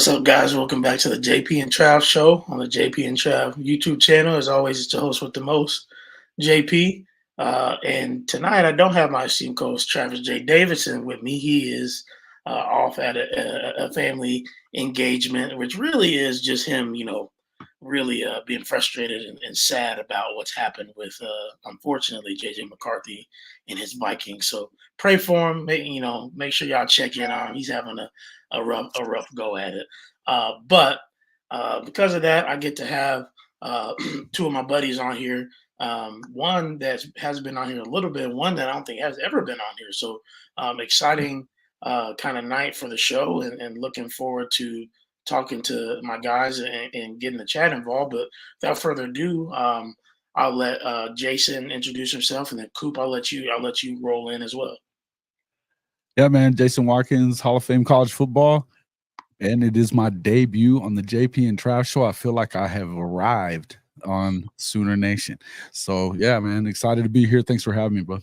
What's up, guys? Welcome back to the JP and Trav show on the JP and Trav YouTube channel. As always, it's the host with the most, JP. And tonight, I don't have my esteemed co-host Travis J. Davidson with me. He is off at a family engagement, which really is just him, really being frustrated and sad about what's happened with, unfortunately, JJ McCarthy and his Vikings. So pray for him. Make sure y'all check in on him. He's having a rough go at it. But because of that, I get to have two of my buddies on here. One that has been on here a little bit, one that I don't think has ever been on here. So exciting kind of night for the show, and looking forward to talking to my guys and getting the chat involved. But without further ado, I'll let Jason introduce himself, and then Coop, I'll let you roll in as well. Yeah, man. Jason Watkins, Hall of Fame college football. And it is my debut on the JP and Trav show. I feel like I have arrived on Sooner Nation. So, yeah, man, excited to be here. Thanks for having me, bro.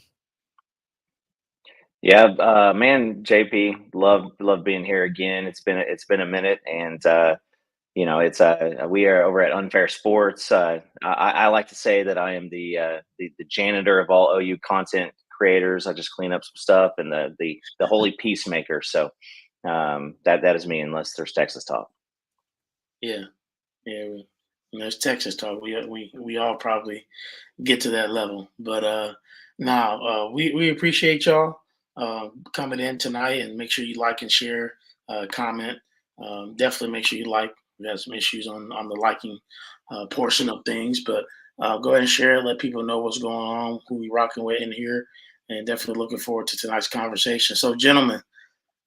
Yeah, man, JP, love being here again. It's been a minute, and it's we are over at Unfair Sports. I like to say that I am the janitor of all OU content creators. I just clean up some stuff, and the holy peacemaker. So that is me, unless there's Texas talk. Yeah. There's Texas talk. We all probably get to that level, but now we appreciate y'all coming in tonight, and make sure you like and share, comment. Definitely make sure you like. We have some issues on the liking portion of things, but go ahead and share. Let people know what's going on, who we rocking with in here, and definitely looking forward to tonight's conversation. So, gentlemen,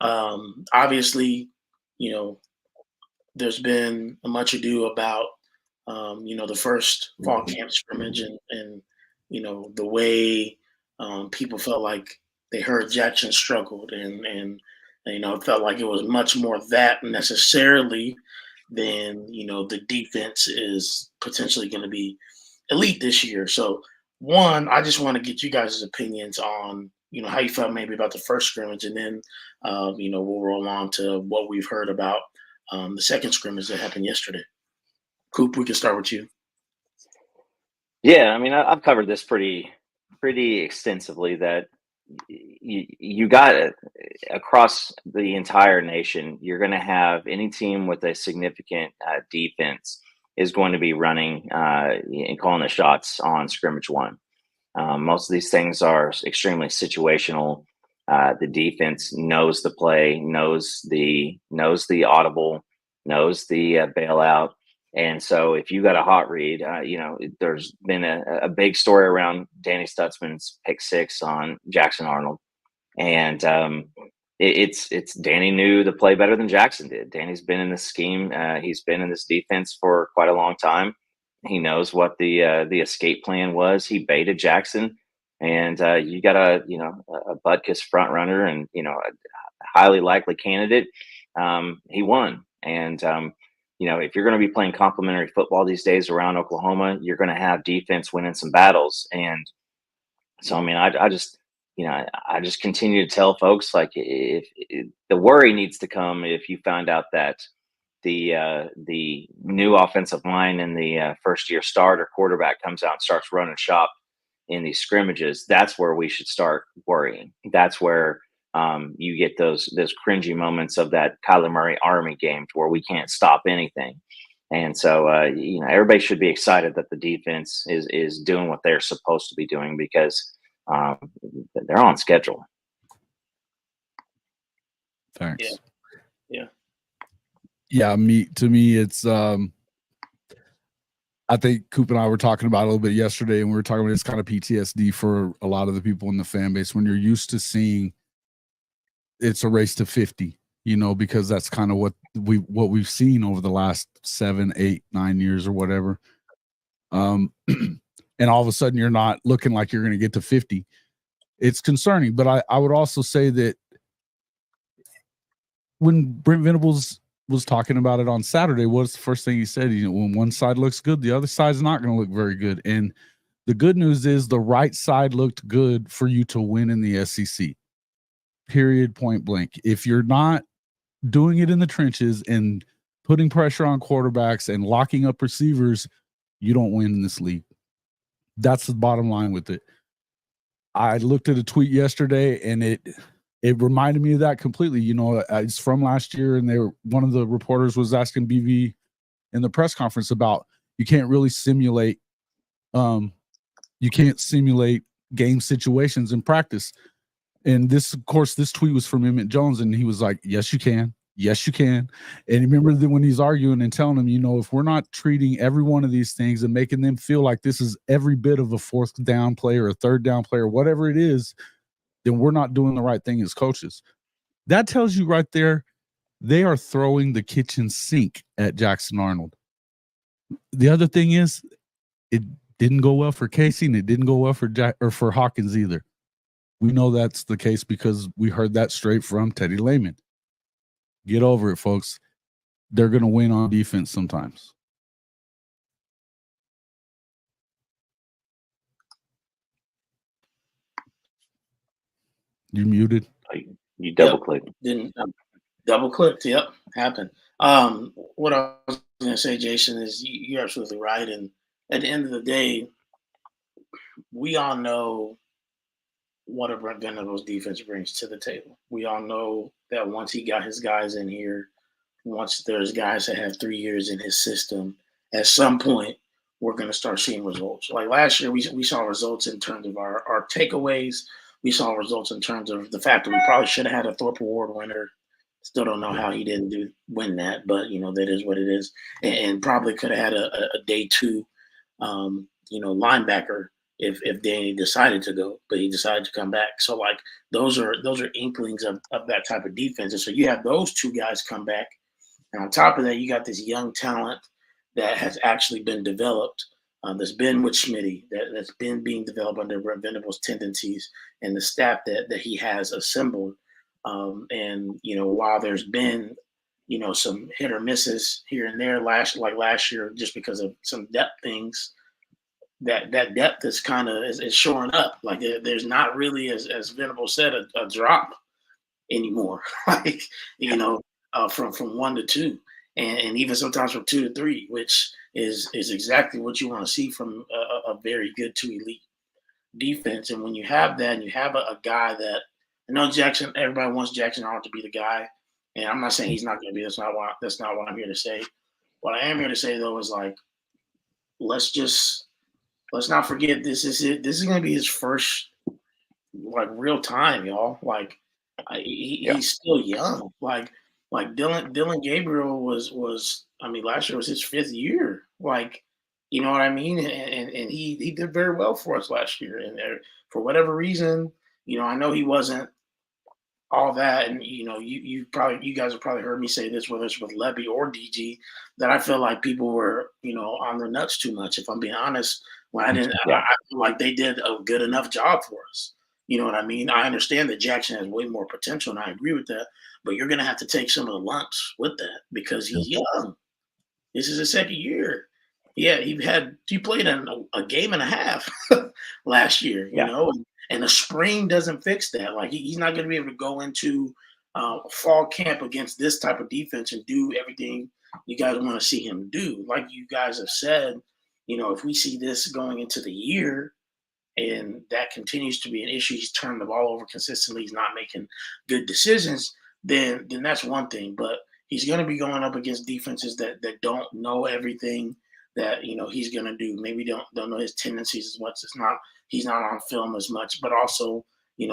obviously, there's been much ado about the first fall camp scrimmage, and the way people felt like they heard Jackson struggled, and it felt like it was much more that necessarily than the defense is potentially going to be elite this year. So one, I just want to get you guys' opinions on how you felt maybe about the first scrimmage, and then we'll roll on to what we've heard about the second scrimmage that happened yesterday. Coop, we can start with you. Yeah, I mean, I've covered this pretty extensively, that you got it across the entire nation. You're going to have any team with a significant defense is going to be running and calling the shots on scrimmage one. Most of these things are extremely situational. The defense knows the play, knows the audible, knows the bailout. And so if you got a hot read, there's been a big story around Danny Stutzman's pick six on Jackson Arnold. And it's Danny knew the play better than Jackson did. Danny's been in this scheme. He's been in this defense for quite a long time. He knows what the escape plan was. He baited Jackson, and you got a Butkus front runner, and a highly likely candidate. He won, and if you're going to be playing complementary football these days around Oklahoma, you're going to have defense winning some battles. And so, I mean, I just continue to tell folks, like, if the worry needs to come if you find out that the new offensive line and the first year starter quarterback comes out and starts running shop in these scrimmages. That's where we should start worrying. That's where you get those cringy moments of that Kyler Murray Army game, to where we can't stop anything. And so everybody should be excited that the defense is doing what they're supposed to be doing, because they're on schedule. Thanks. Yeah. To me, it's I think Coop and I were talking about it a little bit yesterday, and we were talking about this kind of PTSD for a lot of the people in the fan base, when you're used to seeing it's a race to 50, because that's kind of what we've seen over the last 7, 8, 9 years or whatever. And all of a sudden you're not looking like you're going to get to 50. It's concerning. But I would also say that when Brent Venables was talking about it on Saturday, what's the first thing he said? When one side looks good, the other side's not going to look very good. And the good news is the right side looked good for you to win in the SEC. Period, point blank. If you're not doing it in the trenches and putting pressure on quarterbacks and locking up receivers, you don't win in this league. That's the bottom line with it. I looked at a tweet yesterday, and it reminded me of that completely. You know, it's from last year, and one of the reporters was asking BV in the press conference about you can't really simulate game situations in practice. And this, of course, this tweet was from Emmett Jones, and he was like, yes, you can. Yes, you can. And remember that when he's arguing and telling them, you know, if we're not treating every one of these things and making them feel like this is every bit of a fourth down play or a third down play or whatever it is, then we're not doing the right thing as coaches. That tells you right there, they are throwing the kitchen sink at Jackson Arnold. The other thing is, it didn't go well for Casey, and it didn't go well for Hawkins either. We know that's the case because we heard that straight from Teddy Lehman. Get over it, folks. They're going to win on defense sometimes. You muted? You double-clicked. Didn't double-clicked. Yep, happened. What I was going to say, Jason, is you're absolutely right. And at the end of the day, we all know what a Brent Venables defense brings to the table. We all know that once he got his guys in here, once there's guys that have 3 years in his system, at some point we're going to start seeing results. Like last year, we saw results in terms of our takeaways. We saw results in terms of the fact that we probably should have had a Thorpe Award winner. Still don't know how he didn't win that, but you know that is what it is. And probably could have had a day two, linebacker if Danny decided to go, but he decided to come back. So like those are inklings of that type of defense. And so you have those two guys come back, and on top of that, you got this young talent that has actually been developed. That's been with Schmitty, that's been being developed under Brent Venables' tendencies and the staff that he has assembled. And you know, while there's been some hit or misses here and there last year, just because of some depth things, that depth is kind of is shoring up. Like there's not really, as Venables said, a drop anymore. Like from 1 to 2, and even sometimes from 2 to 3, which is exactly what you want to see from a very good to elite defense. And when you have that, and you have a guy that, I know Jackson, everybody wants Jackson Arnold to be the guy, and I'm not saying he's not going to be. That's not what I'm here to say. What I am here to say though is like, let's not forget this is it. This is going to be his first like real time, y'all. Like he's still young. Like Dylan Gabriel was. I mean, last year was his 5th year. Like, you know what I mean? And he did very well for us last year. And for whatever reason, I know he wasn't all that. And you guys have probably heard me say this, whether it's with Lebby or DG, that I feel like people were on their nuts too much. If I'm being honest, when I feel like they did a good enough job for us. You know what I mean? I understand that Jackson has way more potential, and I agree with that. But you're going to have to take some of the lumps with that because he's young. This is his 2nd year. Yeah, he played in a game and a half last year, you know, and the spring doesn't fix that. Like he's not going to be able to go into fall camp against this type of defense and do everything you guys want to see him do. Like you guys have said, if we see this going into the year and that continues to be an issue, he's turned the ball over consistently, he's not making good decisions, then that's one thing. But he's going to be going up against defenses that don't know everything that he's going to do. Maybe don't know his tendencies as much. He's not on film as much, but also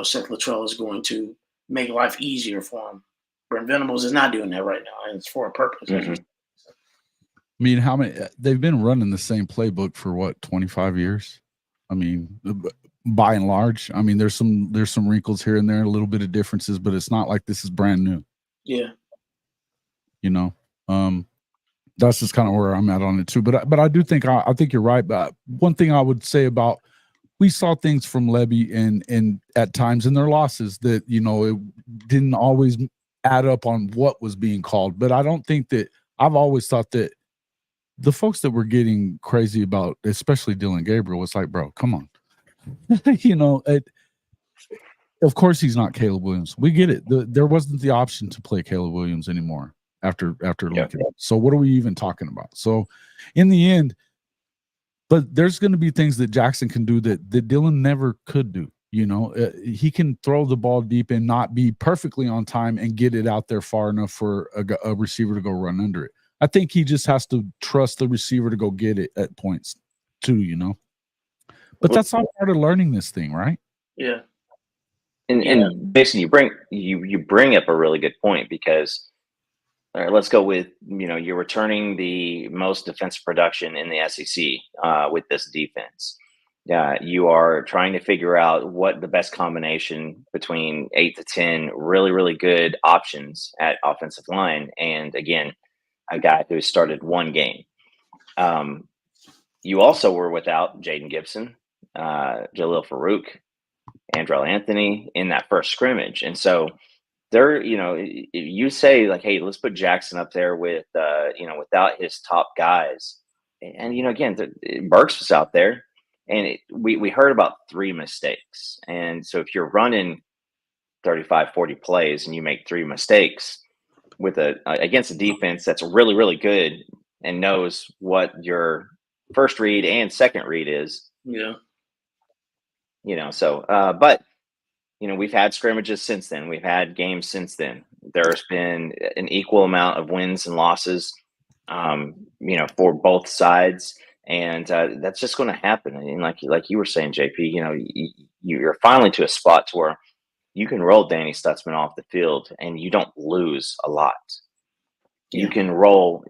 Seth Luttrell is going to make life easier for him. Brent Venables is not doing that right now, and it's for a purpose. Mm-hmm. I mean, how many? They've been running the same playbook for what, 25 years? I mean, by and large. I mean, there's some wrinkles here and there, a little bit of differences, but it's not like this is brand new. Yeah. That's just kind of where I'm at on it too. But I do think I think you're right. But one thing I would say about, we saw things from Lebby and at times in their losses that it didn't always add up on what was being called. But I don't think that, I've always thought that the folks that were getting crazy about, especially Dylan Gabriel, was like, bro, come on. Of course he's not Caleb Williams. We get it. There wasn't the option to play Caleb Williams anymore after Yeah. Lincoln. So what are we even talking about? So in the end, but there's going to be things that Jackson can do that Dylan never could do. He can throw the ball deep and not be perfectly on time and get it out there far enough for a receiver to go run under it. I think he just has to trust the receiver to go get it at points too. But that's all part of learning this thing, right? Yeah. And Mason, you bring up a really good point, because all right, let's go with, you're returning the most defensive production in the SEC with this defense. You are trying to figure out what the best combination between 8 to 10 really, really good options at offensive line. And again, a guy who started one game. You also were without Jaden Gibson, Jalil Farouk, Andrell Anthony in that first scrimmage. And so there, you say like, hey, let's put Jackson up there with, without his top guys. And, again, Burks was out there, and we heard about 3 mistakes. And so if you're running 35, 40 plays and you make 3 mistakes with against a defense that's really, really good and knows what your first read and second read is. Yeah. But we've had scrimmages since then. We've had games since then. There's been an equal amount of wins and losses, for both sides. And that's just going to happen. And like you were saying, JP, you're finally to a spot to where you can roll Danny Stutzman off the field and you don't lose a lot. Yeah. You can roll,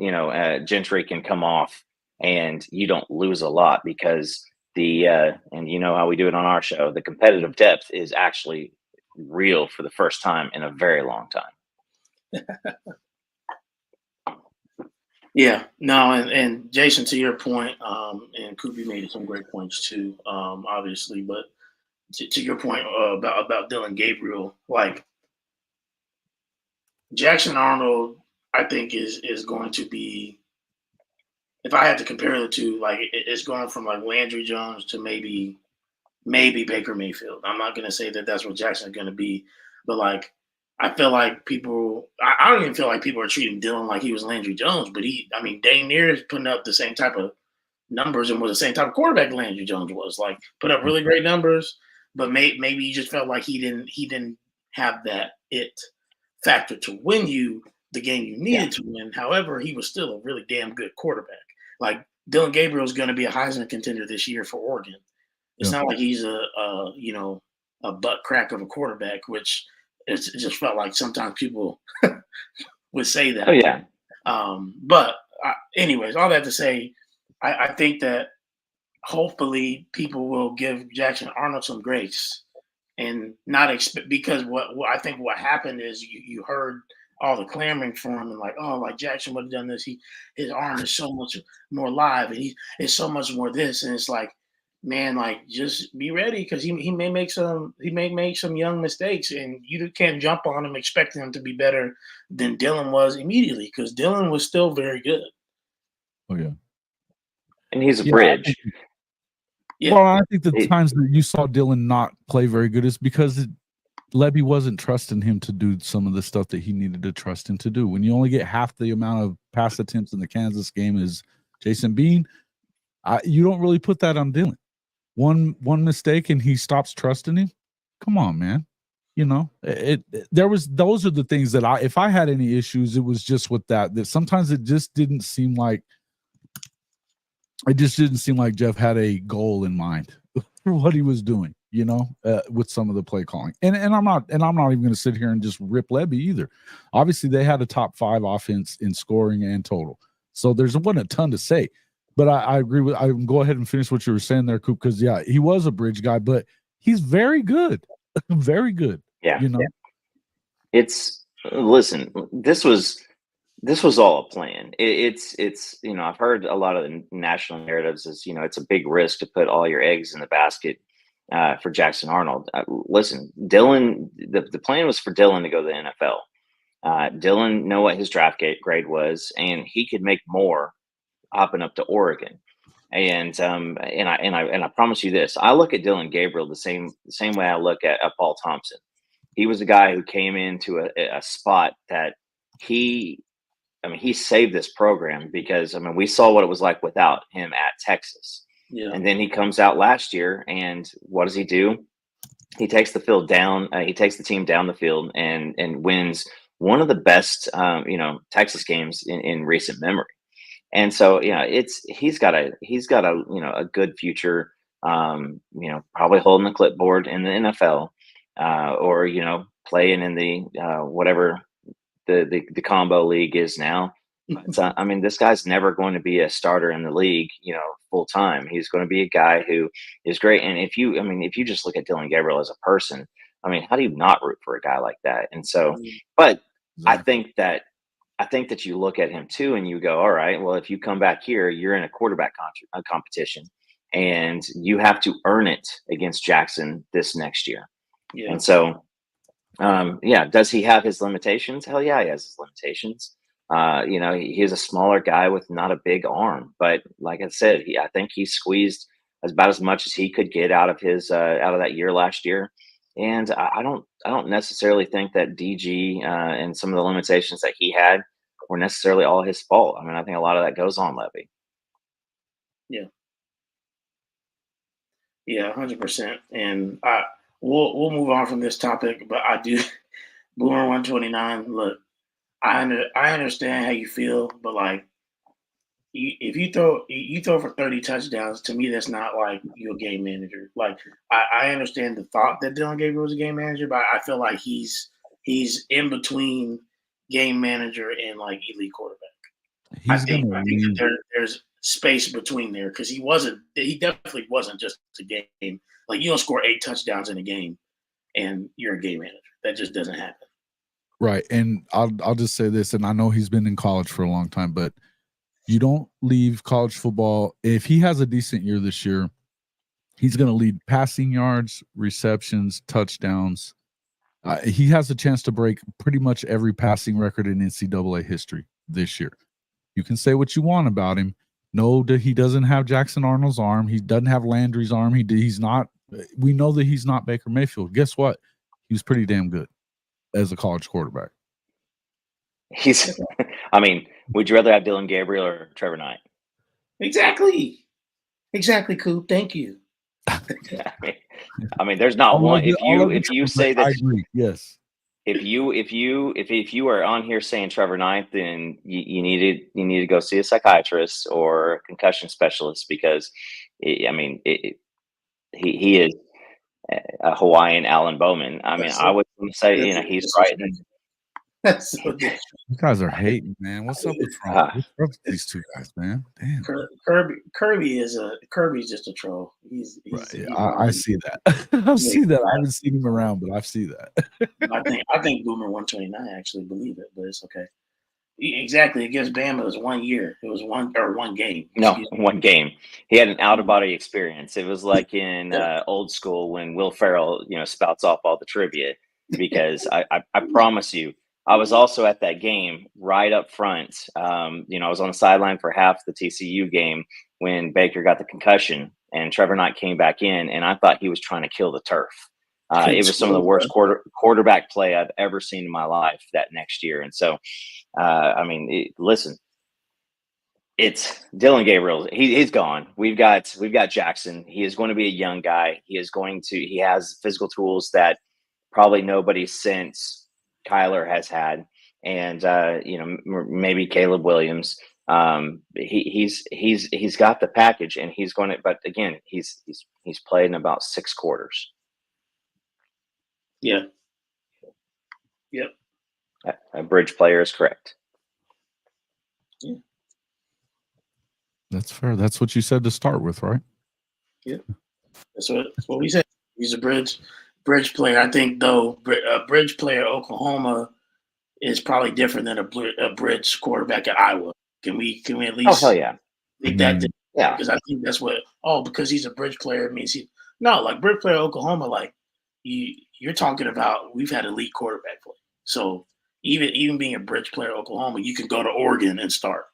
Gentry can come off and you don't lose a lot, because and you know how we do it on our show, the competitive depth is actually real for the first time in a very long time. Yeah, no, and Jason, to your point, and Koopy made some great points too, obviously, but to your point about Dylan Gabriel, like Jackson Arnold, I think is going to be, if I had to compare the two, like it's going from like Landry Jones to maybe Baker Mayfield. I'm not going to say that that's what Jackson's going to be, but like I feel like I don't even feel like people are treating Dylan like he was Landry Jones, but dang near is putting up the same type of numbers and was the same type of quarterback Landry Jones was. Like put up really great numbers, but maybe you just felt like he didn't have that it factor to win you the game you needed to win. However, he was still a really damn good quarterback. Like Dylan Gabriel is going to be a Heisman contender this year for Oregon. It's not like he's a butt crack of a quarterback, which it just felt like sometimes people would say that. Oh yeah. Anyways, all that to say, I think that hopefully people will give Jackson Arnold some grace and not expect, because what I think what happened is you heard all the clamoring for him and like, oh, like Jackson would have done this. His arm is so much more live and it's so much more this. And it's like, man, like just be ready, because he may make some young mistakes, and you can't jump on him expecting him to be better than Dylan was immediately, because Dylan was still very good. Oh yeah, and he's a bridge. Well, I think the times that you saw Dylan not play very good is because Lebby wasn't trusting him to do some of the stuff that he needed to trust him to do. When you only get half the amount of pass attempts in the Kansas game as Jason Bean, you don't really put that on Dylan. One mistake and he stops trusting him. Come on, man. Those are the things that if I had any issues, it was just with that sometimes it just didn't seem like Jeff had a goal in mind for what he was doing, with some of the play calling. And I'm not even going to sit here and just rip Lebby either. Obviously, they had a top 5 offense in scoring and total, so wasn't a ton to say. But I agree with. I go ahead and finish what you were saying there, Coop, because he was a bridge guy, but he's very good, very good. Yeah, listen. This was all a plan. It's I've heard a lot of the national narratives is it's a big risk to put all your eggs in the basket for Jackson Arnold. Listen, Dylan. The plan was for Dylan to go to the NFL. Dylan know what his draft grade was, and he could make more hopping up to Oregon. And I promise you this: I look at Dylan Gabriel the same way I look at Paul Thompson. He was a guy who came into a spot that he I mean, he saved this program because, I mean, we saw what it was like without him at Texas. Yeah. And then he comes out last year, and what does he do? He takes the field down. He takes the team down the field and wins one of the best, Texas games in recent memory. And so, he's got a a good future. Probably holding the clipboard in the NFL, or playing in the whatever the combo league is now. But, I mean, this guy's never going to be a starter in the league, full time. He's going to be a guy who is great. And if you just look at Dylan Gabriel as a person, I mean, how do you not root for a guy like that? And so, but I think that you look at him too, and you go, all right, well, if you come back here, you're in a quarterback competition, and you have to earn it against Jackson this next year. Yeah. And so, does he have his limitations? Hell yeah, he has his limitations. He's a smaller guy with not a big arm, but like I said, I think he squeezed about as much as he could get out of his out of that year last year. And I don't necessarily think that DG and some of the limitations that he had were necessarily all his fault. I mean, I think a lot of that goes on Levy. Yeah, 100%. And we'll move on from this topic, but I do Boomer 129. Look, I understand how you feel, but like, if you throw for 30 touchdowns, to me that's not like you're a game manager. Like, I understand the thought that Dylan Gabriel was a game manager, but I feel like he's in between game manager and like elite quarterback. I think there's space between there, because he definitely wasn't just a game. Like, you don't score 8 touchdowns in a game and you're a game manager. That just doesn't happen. Right. And I'll just say this, and I know he's been in college for a long time, but you don't leave college football. If he has a decent year this year, he's going to lead passing yards, receptions, touchdowns. He has a chance to break pretty much every passing record in NCAA history this year. You can say what you want about him. No, that he doesn't have Jackson Arnold's arm. He doesn't have Landry's arm. He's not. We know that he's not Baker Mayfield. Guess what? He was pretty damn good as a college quarterback. I mean, would you rather have Dylan Gabriel or Trevor Knight? Exactly, Coop. Thank you. I mean, there's not one. If you say that, I agree. Yes. If you are on here saying Trevor Knight, then you need to go see a psychiatrist or a concussion specialist, because he is a Hawaiian Alan Bowman. I mean, I would say he's right. That's so different. You guys are hating, man. What's up with these two guys, man? Damn. Kirby's just a troll. I see that. I see that. I haven't seen him around, but I see that. I think Boomer 129 actually believe it, but it's okay. Exactly. Against Bama, it was 1 year. It was one game. No, one game. He had an out of body experience. It was like in old school when Will Ferrell, spouts off all the trivia. Because I promise you, I was also at that game right up front. I was on the sideline for half the TCU game when Baker got the concussion and Trevor Knight came back in, and I thought he was trying to kill the turf. It was some of the worst quarterback play I've ever seen in my life that next year. And so, listen, it's Dylan Gabriel. He's gone. We've got Jackson. He is going to be a young guy. He has physical tools that probably nobody since Kyler has had, and maybe Caleb Williams. He's got the package, and he's going to. But again, he's played in about 6 quarters. Yeah. Yep. A bridge player is correct. Yeah. That's fair. That's what you said to start with, right? Yeah. That's what we said. He's a bridge player. I think, though, a bridge player at Oklahoma is probably different than a bridge quarterback at Iowa. Can we at least? Oh, hell yeah. Think that? Yeah. Because I think that's what. Oh, because he's a bridge player, it means like bridge player at Oklahoma. Like, you're talking about, we've had elite quarterback play. So even being a bridge player at Oklahoma, you can go to Oregon and start.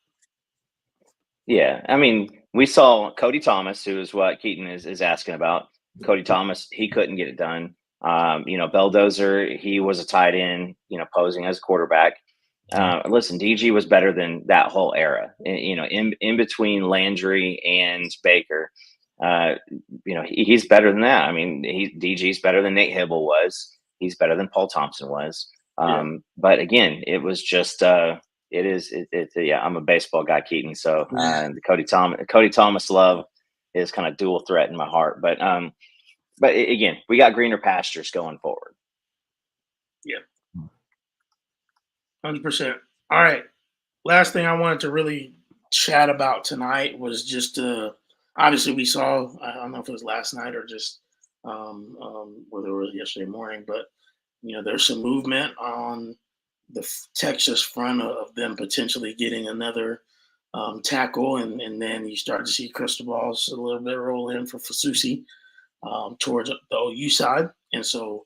Yeah, I mean, we saw Cody Thomas, who is what Keaton is asking about. Cody Thomas, he couldn't get it done. Belldozer, he was a tight end, posing as a quarterback. Listen, DG was better than that whole era. In between Landry and Baker, he's better than that. I mean, DG's better than Nate Hibble was. He's better than Paul Thompson was. But again, it was just I'm a baseball guy, Keaton. So the Cody Thomas love is kind of dual threat in my heart. But again, we got greener pastures going forward. Yeah. 100%. All right. Last thing I wanted to really chat about tonight was just obviously we saw, I don't know if it was last night or just whether it was yesterday morning, but there's some movement on the Texas front of them potentially getting another tackle, and then you start to see crystal balls a little bit roll in for Fasusi towards the OU side. And so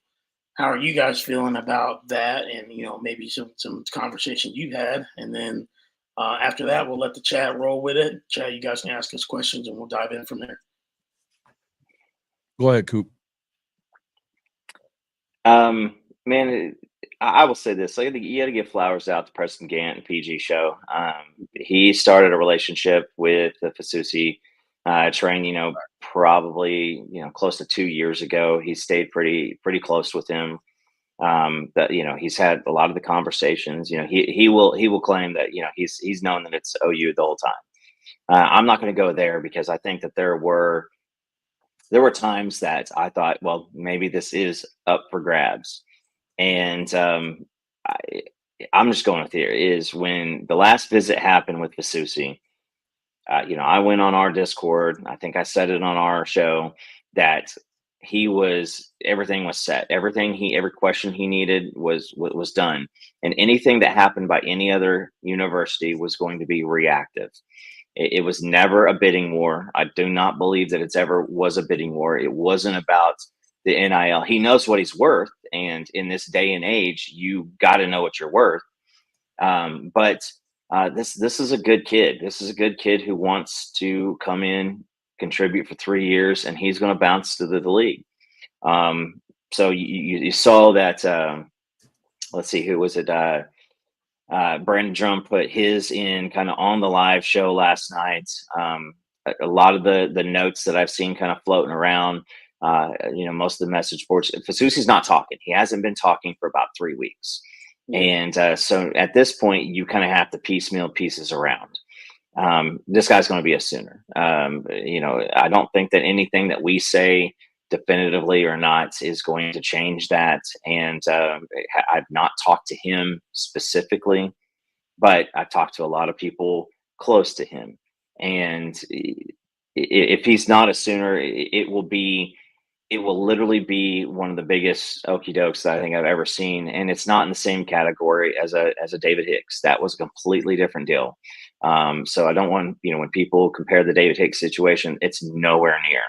how are you guys feeling about that? And, maybe some conversation you've had. And then after that, we'll let the chat roll with it. Chat, you guys can ask us questions and we'll dive in from there. Go ahead, Coop. Man, I will say this. I think you got to give flowers out to Preston Gant and PG Show. He started a relationship with the Fasusi train, probably, close to 2 years ago. He stayed pretty close with him. That, he's had a lot of the conversations. He will claim that, he's known that it's OU the whole time. I'm not going to go there because I think that there were times that I thought, well, maybe this is up for grabs. And I'm just going with here is when the last visit happened with Fasusi, I went on our Discord. I think I said it on our show that everything was set. Every question he needed was done. And anything that happened by any other university was going to be reactive. It was never a bidding war. I do not believe that it's ever was a bidding war. It wasn't about the NIL. He knows what he's worth. And in this day and age, you got to know what you're worth. But this is a good kid. This is a good kid who wants to come in, contribute for 3 years, and he's going to bounce to the league. So you saw that. Let's see, who was it? Brandon Drum put his in kind of on the live show last night. A lot of the notes that I've seen kind of floating around, most of the message boards, Fasusi's not talking. He hasn't been talking for about 3 weeks. And so at this point, you kind of have to piecemeal pieces around. This guy's going to be a Sooner. I don't think that anything that we say definitively or not is going to change that. And I've not talked to him specifically, but I've talked to a lot of people close to him. And if he's not a Sooner, it will literally be one of the biggest okie dokes that I think I've ever seen. And it's not in the same category as a David Hicks. That was a completely different deal. So I don't want, when people compare the David Hicks situation, it's nowhere near.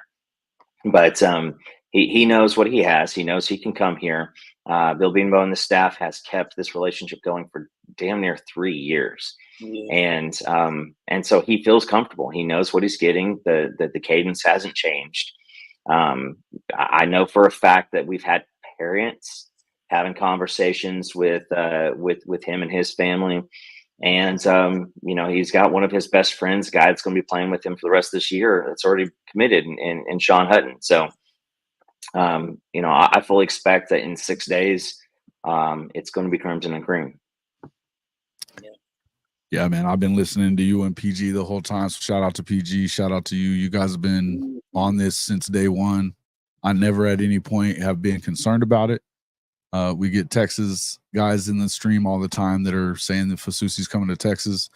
But he knows what he has. He knows he can come here. Bill Beanbo and the staff has kept this relationship going for damn near 3 years. Mm-hmm. And so he feels comfortable. He knows what he's getting. The cadence hasn't changed. I know for a fact that we've had parents having conversations with him and his family. And, he's got one of his best friends, a guy that's going to be playing with him for the rest of this year. That's already committed in Sean Hutton. So, I fully expect that in 6 days, it's going to be crimson and cream. Yeah, man, I've been listening to you and PG the whole time. So shout out to PG. Shout out to you. You guys have been on this since day one. I never at any point have been concerned about it. We get Texas guys in the stream all the time that are saying that Fasusi's coming to Texas.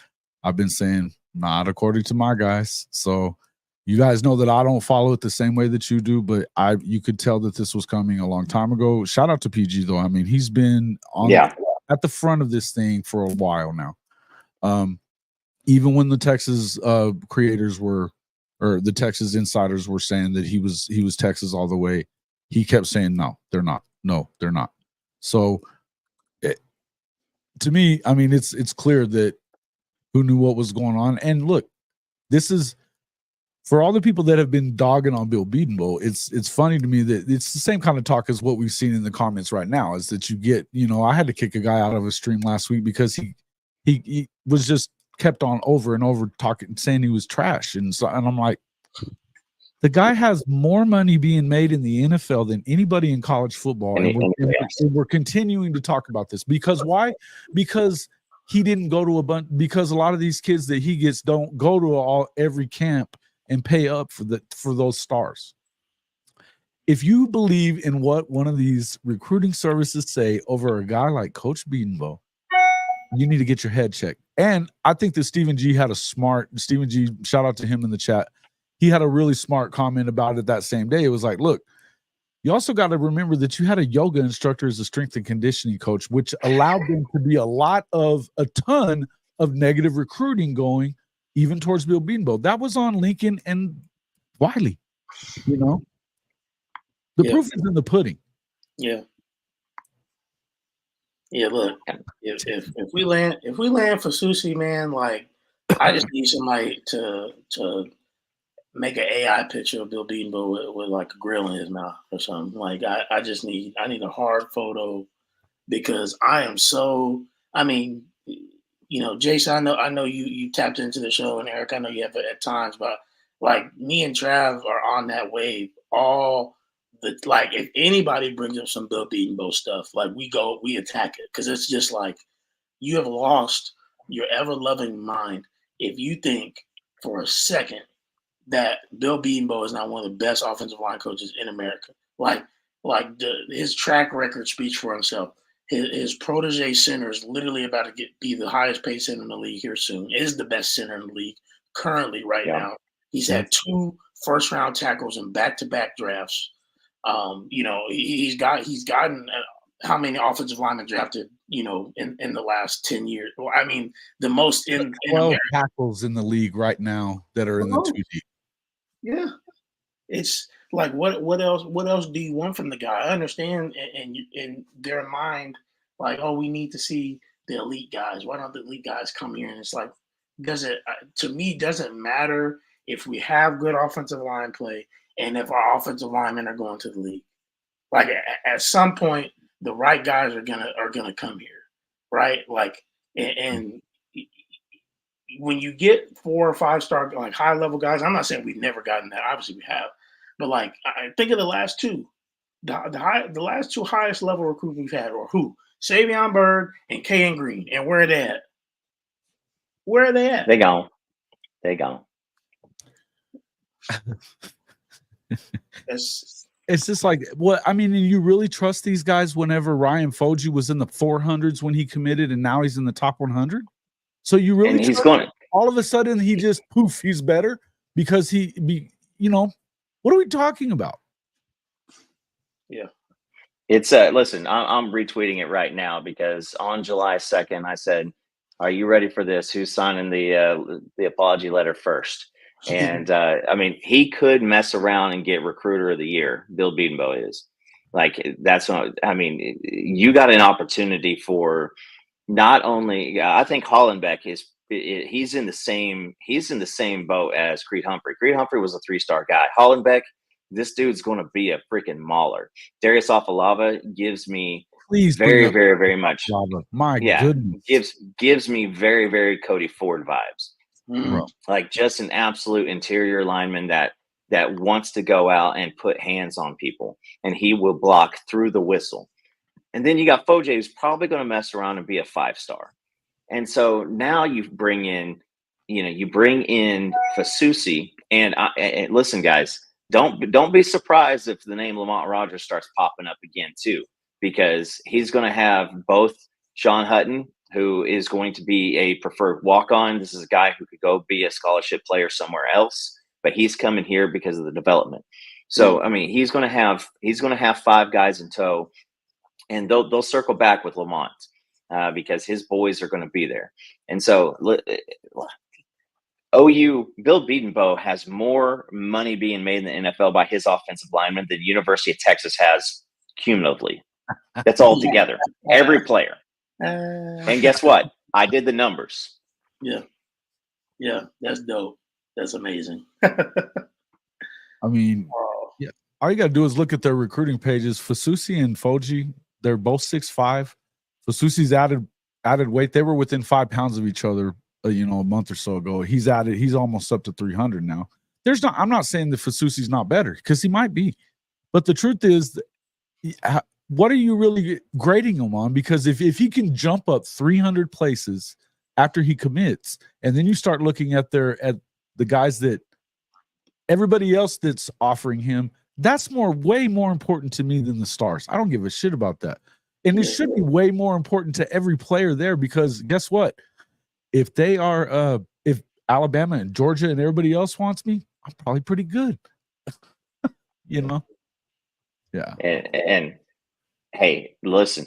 I've been saying, not according to my guys. So you guys know that I don't follow it the same way that you do, but you could tell that this was coming a long time ago. Shout out to PG, though. I mean, he's been at the front of this thing for a while now. Even when the Texas creators or the Texas insiders were saying that he was Texas all the way, he kept saying, no, they're not. No, they're not. So to me, I mean, it's clear that who knew what was going on. And look, this is for all the people that have been dogging on Bill Bedenbaugh. It's funny to me that it's the same kind of talk as what we've seen in the comments right now, is that you get, I had to kick a guy out of a stream last week because he was just kept on over and over talking, saying he was trash. And I'm like, the guy has more money being made in the NFL than anybody in college football. And we're continuing to talk about this because why? Because he didn't go to a bunch, because a lot of these kids that he gets don't go to every camp and pay up for those stars. If you believe in what one of these recruiting services say over a guy like Coach Bedenbaugh, you need to get your head checked. And I think that Stephen G, shout out to him in the chat. He had a really smart comment about it that same day. It was like, look, you also got to remember that you had a yoga instructor as a strength and conditioning coach, which allowed them to be a ton of negative recruiting going even towards Bill Bedenbaugh. That was on Lincoln and Wiley, you know. The proof is in the pudding. Yeah. Yeah, look, if we land for Susie, man, like I just need somebody to make an AI picture of Bill Bedenbaugh with like a grill in his mouth or something. Like I need a hard photo because I am so. I mean, you know, Jason, I know you tapped into the show, and Eric, I know you have it at times, but like me and Trav are on that wave all. Like if anybody brings up some Bill Bedenbaugh stuff, like we attack it because it's just like you have lost your ever-loving mind if you think for a second that Bill Bedenbaugh is not one of the best offensive line coaches in America. His track record speaks for himself. His protege center is literally about to be the highest paid center in the league here soon. Is the best center in the league currently right now. He's had 2 first-round tackles in back-to-back drafts. You know, he's gotten how many offensive linemen drafted, you know, in the last 10 years. Well, I mean, the most in 12 tackles in the league right now that are in the 2 deep. Yeah. It's like, what else do you want from the guy? I understand in their mind, like, oh, we need to see the elite guys. Why don't the elite guys come here? And it's like, doesn't matter if we have good offensive line play and if our offensive linemen are going to the league. Like at some point, the right guys are gonna come here, right? Like, and when you get 4 or 5 star like high level guys, I'm not saying we've never gotten that. Obviously, we have, but like I think of the last 2, the last 2 highest level recruits we've had, or who? Savion Byrd and Kayan Green, and where are they at? Where are they at? They gone. It's just like, what I mean, you really trust these guys whenever Ryan Foji was in the 400s when he committed and now he's in the top 100? So you really and he's going all of a sudden he just he's better because you know, what are we talking about? Yeah. It's listen, I'm retweeting it right now because on July 2nd I said, are you ready for this? Who's signing the apology letter first? And I mean, he could mess around and get recruiter of the year. Bill Bedenbaugh is like, that's what I mean. You got an opportunity for not only, I think Hollenbeck he's in the same boat as Creed Humphrey. Creed Humphrey was a 3-star guy. Hollenbeck, this dude's going to be a freaking mauler. Darius Afalava gives me very, very, very much. My goodness. Gives me very, very Cody Ford vibes. Mm. Like just an absolute interior lineman that wants to go out and put hands on people, and he will block through the whistle. And then you got Foje, who's probably going to mess around and be a 5-star. And so now you bring in Fasusi, and listen, guys, don't be surprised if the name Lamont Rogers starts popping up again too, because he's going to have both Sean Hutton, who is going to be a preferred walk-on. This is a guy who could go be a scholarship player somewhere else, but he's coming here because of the development. So, I mean, he's going to have 5 guys in tow, and they'll circle back with Lamont because his boys are going to be there. And so OU, Bill Bedenbaugh has more money being made in the NFL by his offensive linemen than University of Texas has cumulatively. That's all together, every player. And guess what? I did the numbers. Yeah, that's dope. That's amazing. I mean, yeah, all you got to do is look at their recruiting pages. Fasusi and Foji, they're both 6'5". Fasusi's added added weight. They were within 5 pounds of each other, a month or so ago. He's almost up to 300 now. I'm not saying that Fasusi's not better, because he might be, but the truth is, what are you really grading him on? Because if he can jump up 300 places after he commits, and then you start looking at the guys that everybody else that's offering him, that's way more important to me than the stars. I don't give a shit about that. And it should be way more important to every player there, because guess what? If if Alabama and Georgia and everybody else wants me, I'm probably pretty good. Yeah. And hey, listen,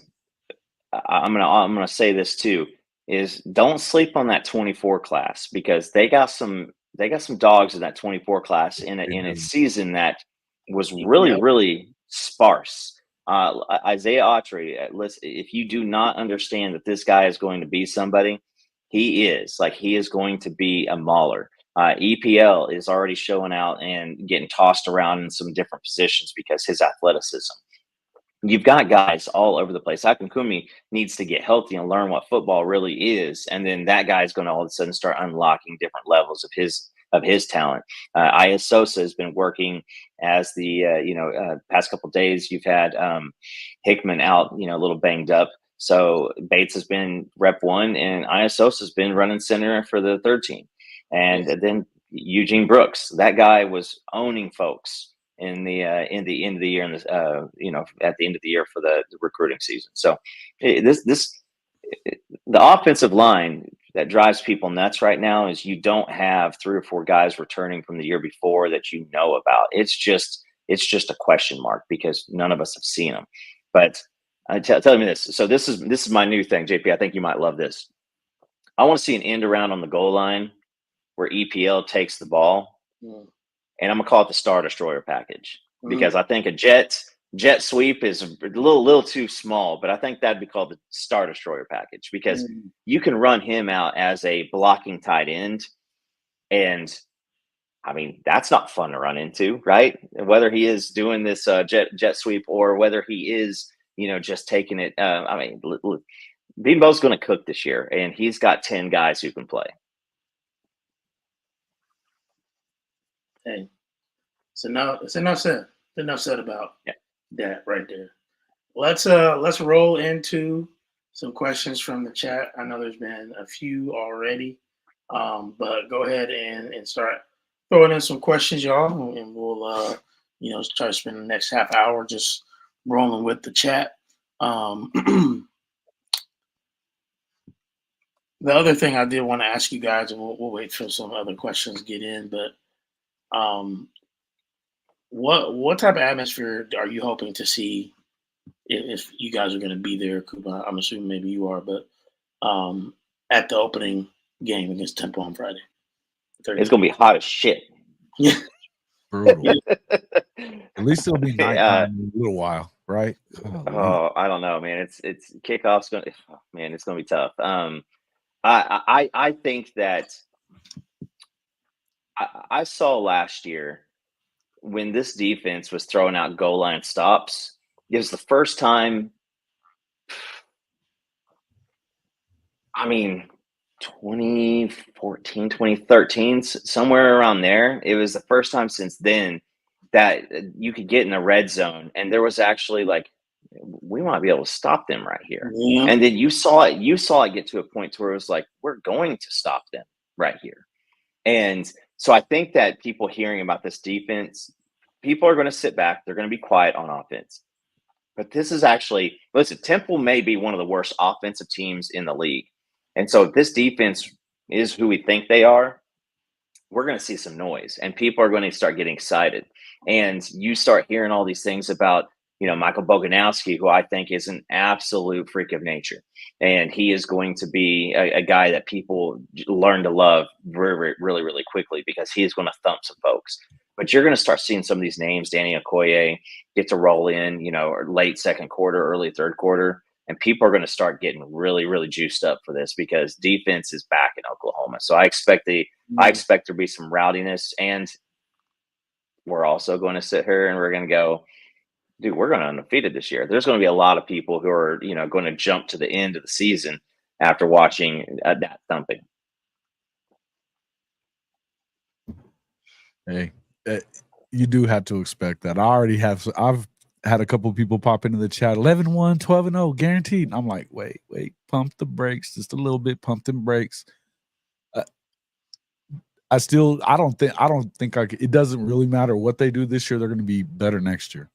I'm gonna say this too, is don't sleep on that 24 class, because they got some dogs in that 24 class in a season that was really sparse. Isaiah Autry, listen, if you do not understand that this guy is going to be somebody, he is going to be a mauler. EPL is already showing out and getting tossed around in some different positions because his athleticism. You've got guys all over the place. Akunkumi needs to get healthy and learn what football really is, and then that guy's going to all of a sudden start unlocking different levels of his talent. Aya Sosa has been working as the past couple of days. You've had Hickman out, a little banged up. So Bates has been rep 1, and Aya Sosa has been running center for the third team. And then Eugene Brooks, that guy was owning folks in the end of the year, and at the end of the year for the recruiting season. So the offensive line that drives people nuts right now is you don't have 3 or 4 guys returning from the year before that you know about. It's just a question mark, because none of us have seen them. But tell me this. So this is my new thing, JP. I think you might love this. I want to see an end around on the goal line where EPL takes the ball, and I'm gonna call it the Star Destroyer package, because I think a jet sweep is a little too small, but I think that'd be called the Star Destroyer package, because you can run him out as a blocking tight end, and I mean, that's not fun to run into, right? Whether he is doing this jet sweep or whether he is, just taking it. I mean, Bimbo's going to cook this year, and he's got 10 guys who can play. Hey, so now it's enough said. Enough said about that right there. Let's roll into some questions from the chat. I know there's been a few already, but go ahead and start throwing in some questions, y'all, and we'll try to spend the next half hour just rolling with the chat. The other thing I did want to ask you guys, and we'll wait for some other questions to get in, but what type of atmosphere are you hoping to see if you guys are going to be there? Kuba, I'm assuming maybe you are, but at the opening game against Temple on Friday. It's going to be hot as shit. Yeah. Brutal. At least it'll be nighttime in a little while, right? Oh, I don't know, man. It's kickoff's going to, man, it's going to be tough. I think that I saw last year when this defense was throwing out goal line stops. It was the first time, 2014, 2013, somewhere around there. It was the first time since then that you could get in a red zone, and there was actually we might be able to stop them right here. Yeah. And then you saw it get to a point to where it was like, we're going to stop them right here. And so I think that people hearing about this defense, people are going to sit back. They're going to be quiet on offense. But this is actually, listen, Temple may be one of the worst offensive teams in the league. And so if this defense is who we think they are, we're going to see some noise, and people are going to start getting excited. And you start hearing all these things about, Michael Boganowski, who I think is an absolute freak of nature. And he is going to be a guy that people learn to love really, really quickly, because he is going to thump some folks. But you're going to start seeing some of these names, Danny Okoye, get to roll in, late second quarter, early third quarter. And people are going to start getting really, really juiced up for this, because defense is back in Oklahoma. So I expect there to be some rowdiness, and we're also going to sit here and we're going to go, dude, we're going to undefeated this year. There's going to be a lot of people who are, going to jump to the end of the season after watching that thumping. Hey, you do have to expect that. I've had a couple of people pop into the chat 11-1, 12-0, guaranteed. I'm like, wait, pump the brakes just a little bit, pump them brakes. I don't think it doesn't really matter what they do this year. They're going to be better next year.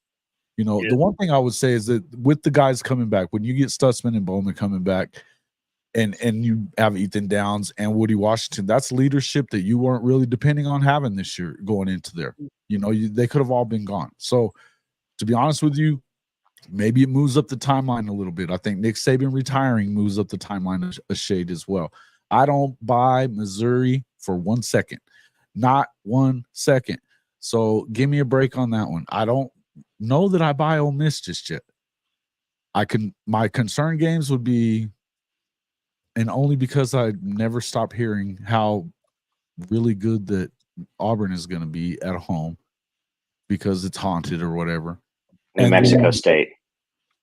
You know, the one thing I would say is that with the guys coming back, when you get Stutzman and Bowman coming back, and you have Ethan Downs and Woody Washington, that's leadership that you weren't really depending on having this year going into there. You know, they could have all been gone. So, to be honest with you, maybe it moves up the timeline a little bit. I think Nick Saban retiring moves up the timeline a shade as well. I don't buy Missouri for 1 second, not 1 second. So give me a break on that one. I don't know that I buy Ole Miss just yet. My concern games would be, and only because I never stop hearing how really good that Auburn is going to be at home because it's haunted or whatever. New Mexico State.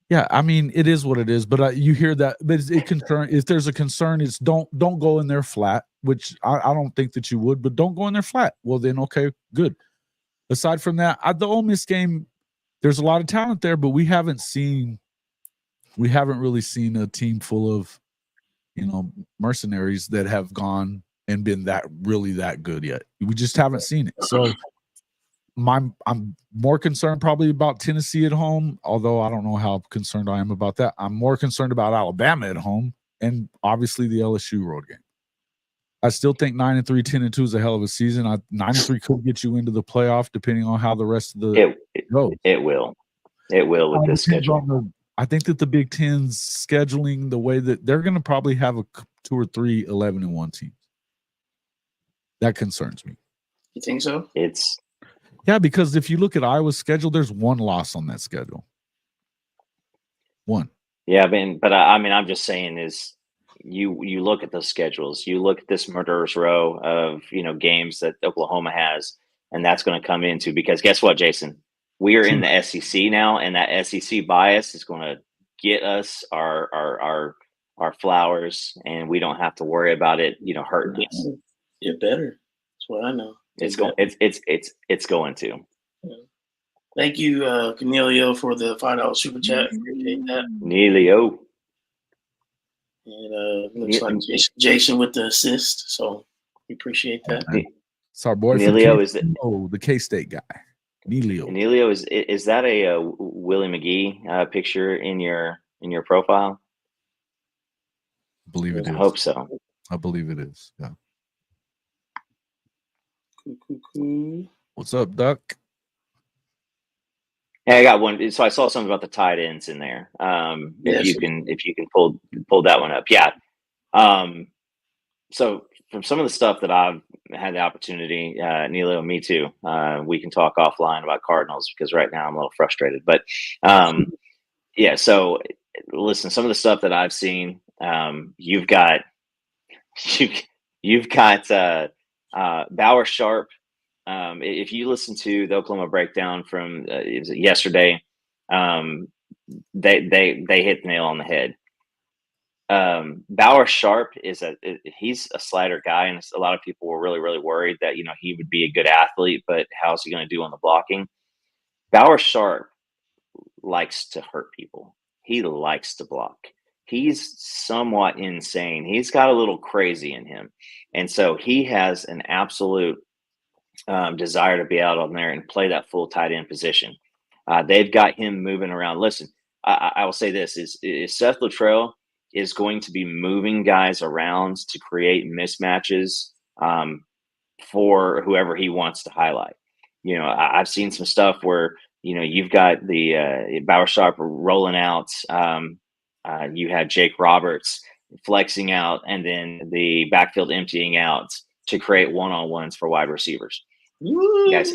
Yeah, I mean, it is what it is, but you hear that. But if there's a concern, it's don't go in there flat, which I don't think that you would, but don't go in there flat. Well, then, okay, good. Aside from that, the Ole Miss game, there's a lot of talent there, but we haven't really seen a team full of, mercenaries that have gone and been that good yet. We just haven't seen it. So I'm more concerned probably about Tennessee at home, although I don't know how concerned I am about that. I'm more concerned about Alabama at home and obviously the LSU road game. I still think 9-3, 10-2 is a hell of a season. 9-3 could get you into the playoff depending on how the rest of the goes. It will with this schedule. I think that the Big Ten's scheduling the way that they're going to probably have 2 or 3 11-1 teams. That concerns me. You think so? Yeah, because if you look at Iowa's schedule, there's 1 loss on that schedule. 1. Yeah, but I'm just saying is you look at those schedules, you look at this murderer's row of games that Oklahoma has, and that's going to come into, because guess what, Jason? We are in the SEC now, and that SEC bias is going to get us our flowers, and we don't have to worry about it, hurting us. It better. That's what I know. It's going to. Yeah. Thank you, Cornelio, for the $5 super chat. Appreciate that. Cornelio. And looks like Jason with the assist, so we appreciate that. It's our boy. Cornelio is the K-State guy. Cornelio is that a Willie McGee picture in your profile? I believe it is. I hope so. I believe it is. Yeah. Cool. What's up, Duck? Yeah, I got one. So I saw something about the tight ends in there. If you can pull that one up, yeah. So from some of the stuff that I've had the opportunity, Nilo, me too. We can talk offline about Cardinals because right now I'm a little frustrated. But yeah. So listen, some of the stuff that I've seen, you've got Bauer Sharp. If you listen to the Oklahoma breakdown from yesterday, they hit the nail on the head. Bauer Sharp he's a slider guy, and a lot of people were really, really worried that he would be a good athlete, but how's he going to do on the blocking? Bauer Sharp likes to hurt people. He likes to block. He's somewhat insane. He's got a little crazy in him, and so he has an absolute desire to be out on there and play that full tight end position. They've got him moving around. Listen, I will say this is Seth Luttrell is going to be moving guys around to create mismatches for whoever he wants to highlight. I've seen some stuff where, you've got the Bauer Sharp rolling out. You had Jake Roberts flexing out, and then the backfield emptying out to create one-on-ones for wide receivers. Woo! Guys,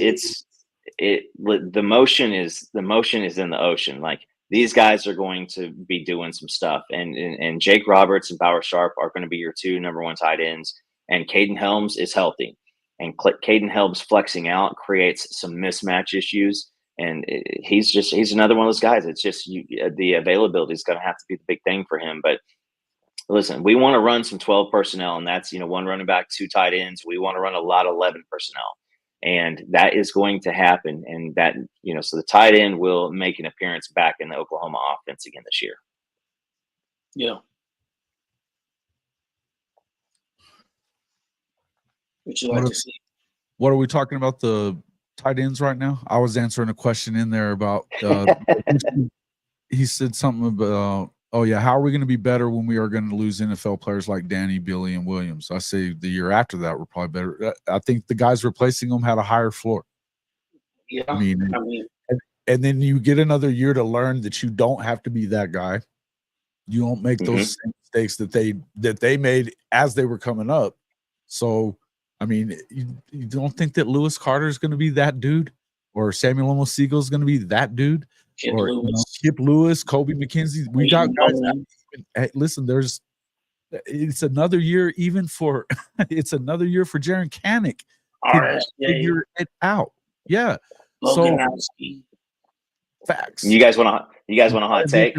the motion is in the ocean. Like, these guys are going to be doing some stuff, and Jake Roberts and Bauer Sharp are going to be your 2 number 1 tight ends, and Caden Helms is healthy, and Caden Helms flexing out creates some mismatch issues, and he's another one of those guys. It's just the availability is going to have to be the big thing for him. But listen, we want to run some 12 personnel, and that's, one running back, 2 tight ends. We want to run a lot of 11 personnel, and that is going to happen. And that, so the tight end will make an appearance back in the Oklahoma offense again this year. Yeah. What you like to see? What are we talking about? The tight ends right now? I was answering a question in there about he said something about, oh yeah, how are we going to be better when we are going to lose NFL players like Danny, Billy, and Williams? I say the year after that we're probably better. I think the guys replacing them had a higher floor. Yeah. I mean and then you get another year to learn that you don't have to be that guy. You don't make those same mistakes that they made as they were coming up. So, I mean, you don't think that Lewis Carter is going to be that dude, or Samuel Omosigo is going to be that dude, Kip Lewis, Kobe McKenzie. We got guys. Listen, it's another year even for it's another year for Jaron Kanik to figure it out. Yeah. So facts. You guys want a hot take?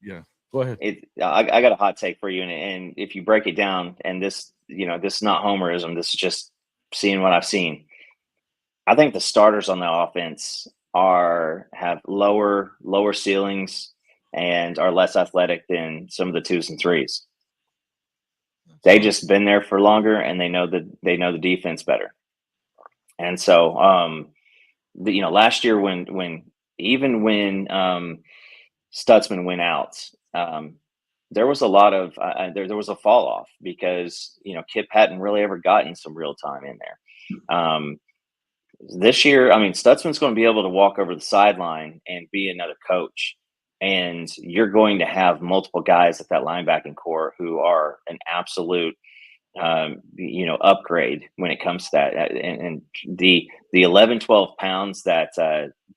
Yeah, go ahead. I got a hot take for you, and if you break it down, and this is not homerism, this is just seeing what I've seen. I think the starters on the offense have lower ceilings and are less athletic than some of the 2s and 3s. They just been there for longer, and they know the defense better. And so, last year when Stutzman went out, there was a lot of there was a fall off because Kip hadn't really ever gotten some real time in there. This year, I mean, Stutzman's going to be able to walk over the sideline and be another coach, and you're going to have multiple guys at that linebacking core who are an absolute upgrade when it comes to that. And the 11, 12 pounds that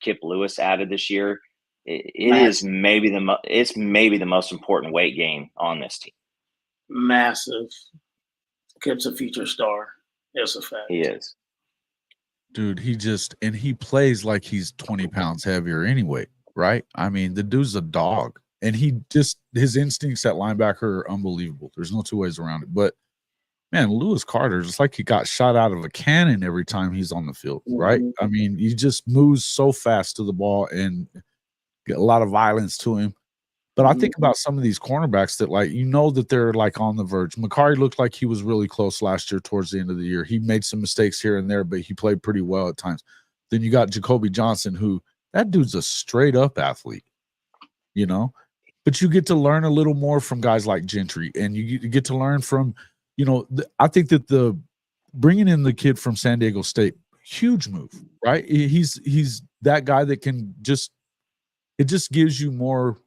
Kip Lewis added this year, it's maybe the most important weight gain on this team. Massive. Kip's a future star. It's a fact. He is. Dude, he plays like he's 20 pounds heavier anyway, right? I mean, the dude's a dog. And his instincts at linebacker are unbelievable. There's no two ways around it. But man, Lewis Carter, it's like he got shot out of a cannon every time he's on the field, right? I mean, he just moves so fast to the ball and get a lot of violence to him. But I think about some of these cornerbacks that, that they're on the verge. Makari looked like he was really close last year towards the end of the year. He made some mistakes here and there, but he played pretty well at times. Then you got Jacoby Johnson, who that dude's a straight up athlete, But you get to learn a little more from guys like Gentry, and you get to learn from, I think that the bringing in the kid from San Diego State, huge move, right? He's that guy that can it just gives you more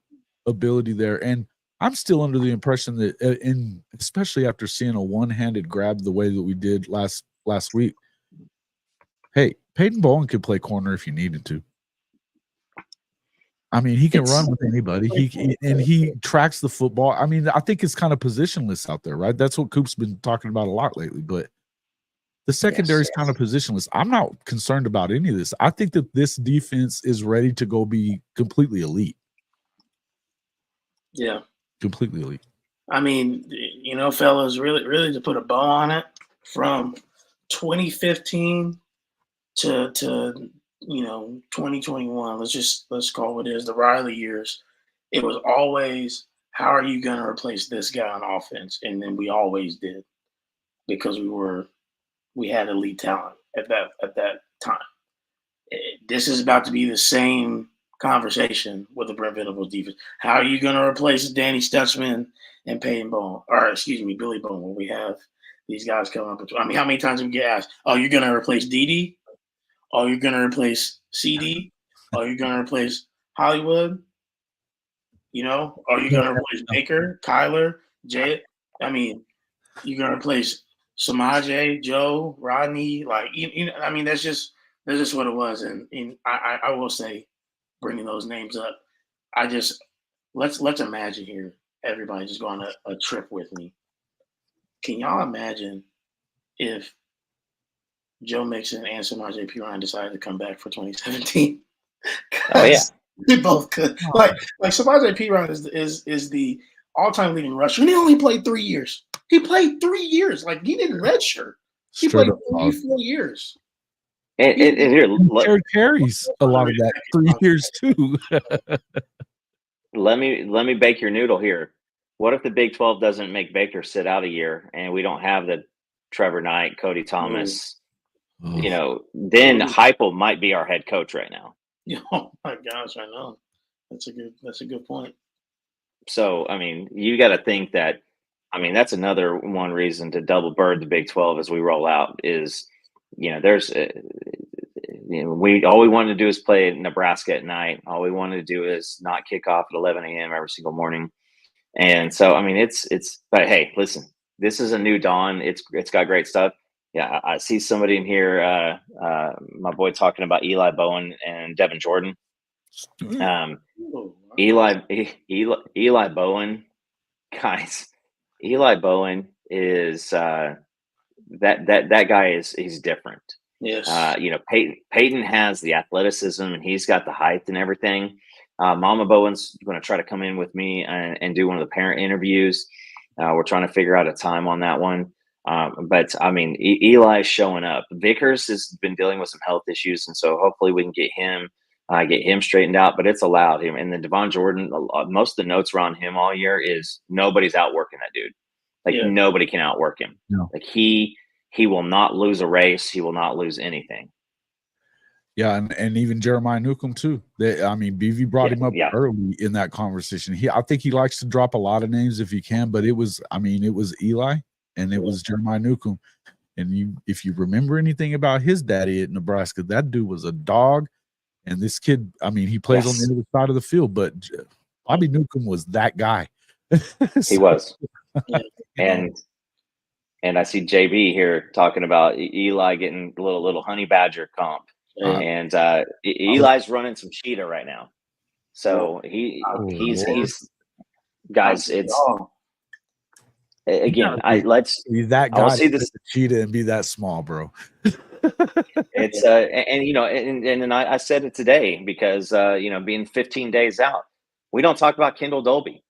ability there. And I'm still under the impression that, especially after seeing a one-handed grab the way that we did last week, hey, Peyton Bowen could play corner if you needed to. I mean, he can run with anybody. He tracks the football. I mean, I think it's kind of positionless out there, right? That's what Coop's been talking about a lot lately. But the secondary is kind of positionless. I'm not concerned about any of this. I think that this defense is ready to go be completely elite. Yeah. Completely elite. I mean, fellas, really to put a bow on it, from 2015 to 2021, let's call it what it is, the Riley years, it was always, how are you going to replace this guy on offense? And then we always did, because we had elite talent at that time. This is about to be the same conversation with the Brent Venables defense. How are you going to replace Danny Stutzman and Peyton Bowen, Billy Bowen, when we have these guys coming up? I mean, how many times do we get asked, oh, you're going to replace Dede? Oh, you're going to replace CD? Oh, you're going to replace Hollywood? Are you going to replace Baker, Kyler, Jay? I mean, you're going to replace Samaje, Joe, Rodney? I mean, that's just what it was. And I will say, bringing those names up, let's imagine here, everybody just go on a trip with me. Can y'all imagine if Joe Mixon and Samaje Perine decided to come back for 2017? Oh yeah, they both could. Like Samaje Perine is the all-time leading rusher, and he only played 3 years. He played 3 years. Like, he didn't redshirt. He Straight played up, 3-4 years. And here, Jared carries a lot of that 3 years too. let me bake your noodle here. What if the Big 12 doesn't make Baker sit out a year, and we don't have the Trevor Knight, Cody Thomas? Then Heupel might be our head coach right now. Oh my gosh, I know. That's a good point. So, I mean, you got to think that. I mean, that's another one reason to double bird the Big 12 as we roll out is, there's, all we wanted to do is play Nebraska at night. All we wanted to do is not kick off at 11 a.m. every single morning. And so, I mean, but hey, listen, this is a new dawn. It's got great stuff. Yeah, I see somebody in here, my boy talking about Eli Bowen and Devin Jordan. Eli Bowen, guys. Eli Bowen is that guy he's different. Yes. Peyton has the athleticism and he's got the height and everything. Mama Bowen's going to try to come in with me and do one of the parent interviews. We're trying to figure out a time on that one. But I mean, Eli's showing up. Vickers has been dealing with some health issues, and so hopefully we can get him straightened out. But it's allowed him. And then Devon Jordan, most of the notes around him all year is nobody's outworking that dude. Nobody can outwork him. No. Like he will not lose a race. He will not lose anything. Yeah, and even Jeremiah Newcomb too. BV brought him up early in that conversation. I think he likes to drop a lot of names if he can, but it was Eli and it was Jeremiah Newcomb. And if you remember anything about his daddy at Nebraska, that dude was a dog. And this kid, he plays on the other side of the field, but Bobby Newcomb was that guy. He was. And I see JB here talking about Eli getting a little honey badger comp. And Eli's running some cheetah right now. So he's guys, it's again, let's be that guy. I'll see this cheetah and be that small, bro. It's and I said it today because being 15 days out, we don't talk about Kendall Dolby.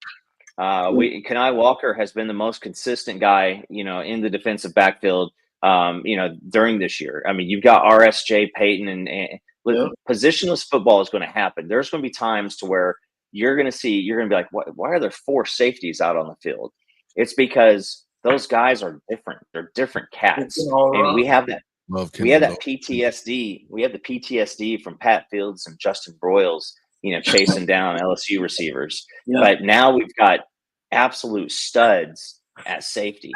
Kenai Walker has been the most consistent guy, in the defensive backfield, during this year. I mean, you've got RSJ, Peyton, and positionless football is going to happen. There's going to be times to where you're going to be like, why are there 4 safeties out on the field? It's because those guys are different. They're different cats. And we have that. We have that PTSD. We have the PTSD from Pat Fields and Justin Broyles, chasing down LSU receivers. Yeah. But now we've got absolute studs at safety.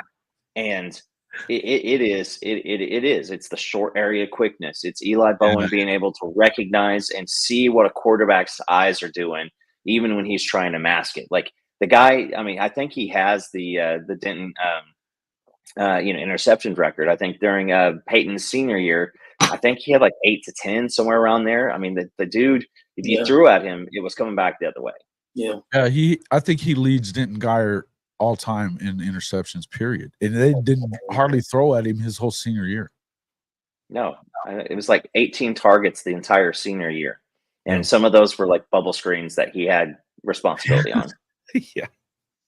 And it is. It's the short area quickness. It's Eli Bowen being able to recognize and see what a quarterback's eyes are doing, even when he's trying to mask it. Like the guy, I think he has the Denton interceptions record. I think during Peyton's senior year, I think he had like 8 to 10, somewhere around there. I mean, the dude, if you threw at him, it was coming back the other way. Yeah. I think he leads Denton Guyer all time in interceptions, period. And they didn't hardly throw at him his whole senior year. No, it was like 18 targets the entire senior year. And some of those were like bubble screens that he had responsibility on. Yeah.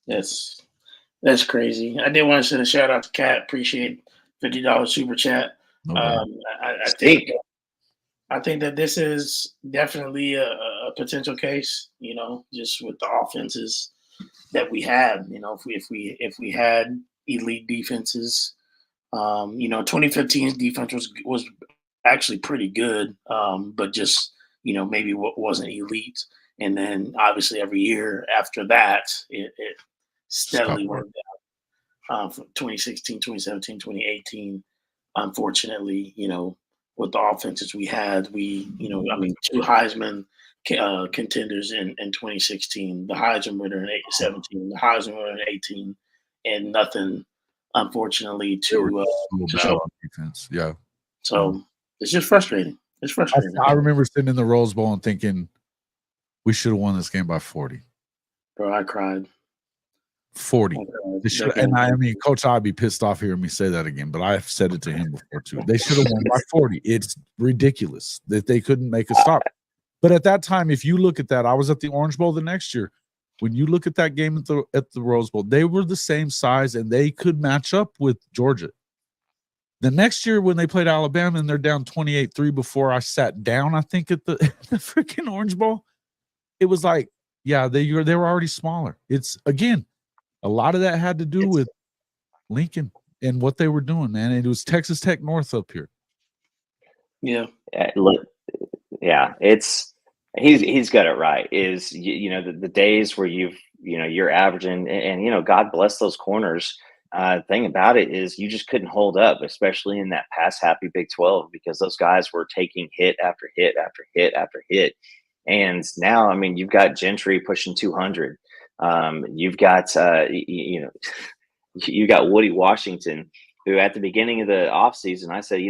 That's crazy. I did want to send a shout out to Kat. Appreciate $50 super chat. I think that this is definitely a potential case, just with the offenses that we had. If we had elite defenses, 2015's defense was actually pretty good, but just maybe what wasn't elite. And then obviously every year after that, it steadily went down from 2016, 2017, 2018. Unfortunately, with the offenses we had, 2 Heisman contenders in 2016, the Heisman winner in 17, the Heisman winner in 18, and nothing, unfortunately, to show defense. Yeah. So it's just frustrating. It's frustrating. I remember sitting in the Rose Bowl and thinking we should have won this game by 40. Bro, I cried. 40. Coach, I'd be pissed off hearing me say that again, but I've said it to him before too. They should have won by 40. It's ridiculous that they couldn't make a stop. But at that time, if you look at that, I was at the Orange Bowl the next year. when you look at that game at the Rose Bowl, they were the same size and they could match up with Georgia. The next year when they played Alabama and they're down 28-3 before I sat down, I think at the freaking Orange Bowl, it was like, yeah, they were already smaller. It's, again, a lot of that had to do with Lincoln and what they were doing, man. It was Texas Tech North up here. Yeah. Yeah, he's got it right. Is the days where you're averaging, and God bless those corners. Thing about it is you just couldn't hold up, especially in that pass happy Big 12, because those guys were taking hit after hit after hit after hit. And now, I mean, you've got Gentry pushing 200. You've got you got Woody Washington, who at the beginning of the offseason, I said,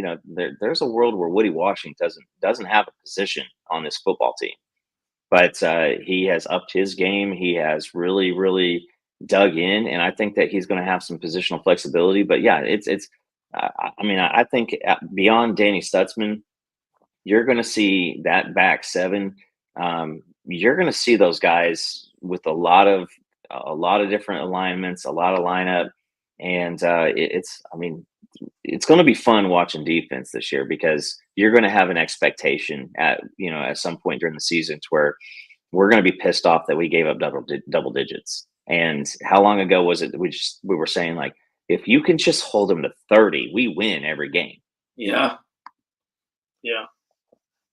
there's a world where Woody Washington doesn't have a position on this football team. But he has upped his game. He has really, really dug in, and I think that he's going to have some positional flexibility. But yeah, I think beyond Danny Stutzman, you're going to see that back seven. You're going to see those guys with a lot of different alignments, a lot of lineup, and it's going to be fun watching defense this year, because you're going to have an expectation at some point during the season to where we're going to be pissed off that we gave up double digits. And how long ago was it that we were saying, like, if you can just hold them to 30, we win every game. Yeah. Yeah.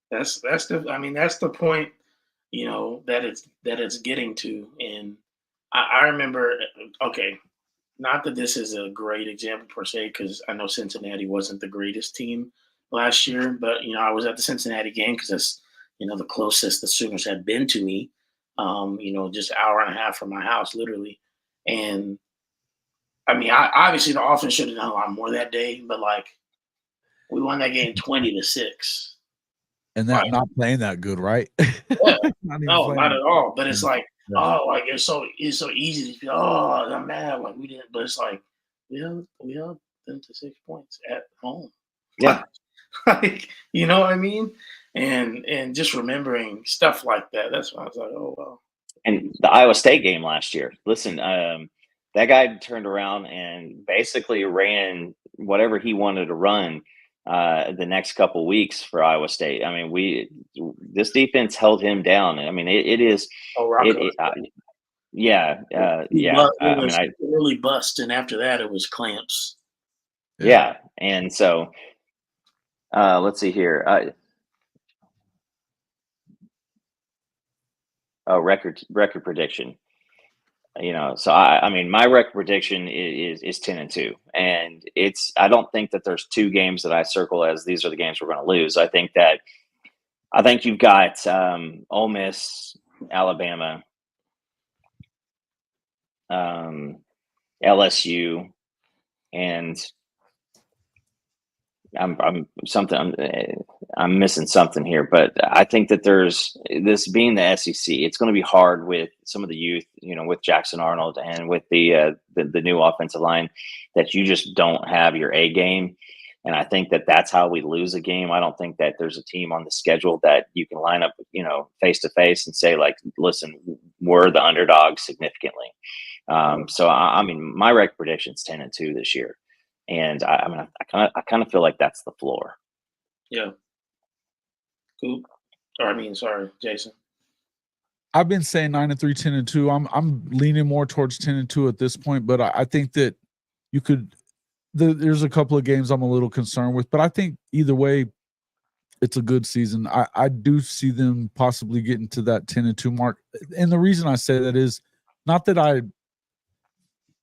That's the point, that it's getting to. And I remember, okay, not that this is a great example per se, because I know Cincinnati wasn't the greatest team last year, but I was at the Cincinnati game because that's the closest the Sooners had been to me. Just an hour and a half from my house, literally. And I mean, obviously the offense should have done a lot more that day, but like, we won that game 20-6. And that not playing that good, right? Yeah. No, not at all. But it's like, it's so easy to feel, I'm mad, like we didn't. But it's like, we held them to 6 points at home. Yeah. Like, you know what I mean? And just remembering stuff like that. That's why I was like, oh wow. And the Iowa State game last year, listen, that guy turned around and basically ran whatever he wanted to run the next couple of weeks for Iowa State. I mean, this defense held him down. I mean, it is. Yeah. It was really bust, and after that, it was clamps. Yeah, and so let's see here. Record prediction. So I mean, my record prediction is 10-2, and I don't think that there's two games that I circle as these are the games we're going to lose. I think you've got Ole Miss, Alabama, LSU, and I'm missing something here, but I think that there's this being the SEC, it's going to be hard with some of the youth, with Jackson Arnold and with the new offensive line, that you just don't have your A game. And I think that that's how we lose a game. I don't think that there's a team on the schedule that you can line up, face to face and say, like, listen, we're the underdog significantly. So I mean, my record prediction is 10-2 this year. And I kind of feel like that's the floor. Yeah. Cool. Sorry, Jason. I've been saying 9-3, 10-2. I'm leaning more towards 10-2 at this point, but I think that you could. There's a couple of games I'm a little concerned with, but I think either way, it's a good season. I do see them possibly getting to that 10-2 mark, and the reason I say that is not that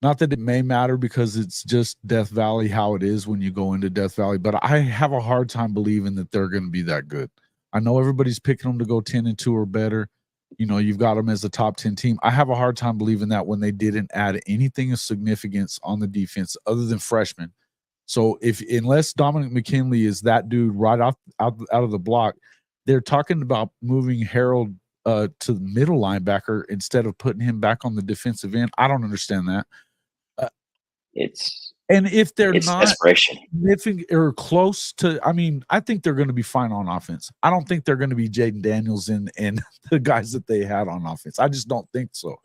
it may matter, because it's just Death Valley how it is when you go into Death Valley, but I have a hard time believing that they're going to be that good. I know everybody's picking them to go 10-2 or better. You've got them as a top 10 team. I have a hard time believing that when they didn't add anything of significance on the defense other than freshmen. So unless Dominic McKinley is that dude right out of the block, they're talking about moving Harold to the middle linebacker instead of putting him back on the defensive end. I don't understand that. If they're not desperation or close to, I think they're going to be fine on offense. I don't think they're going to be Jaden Daniels and the guys that they had on offense. I just don't think so.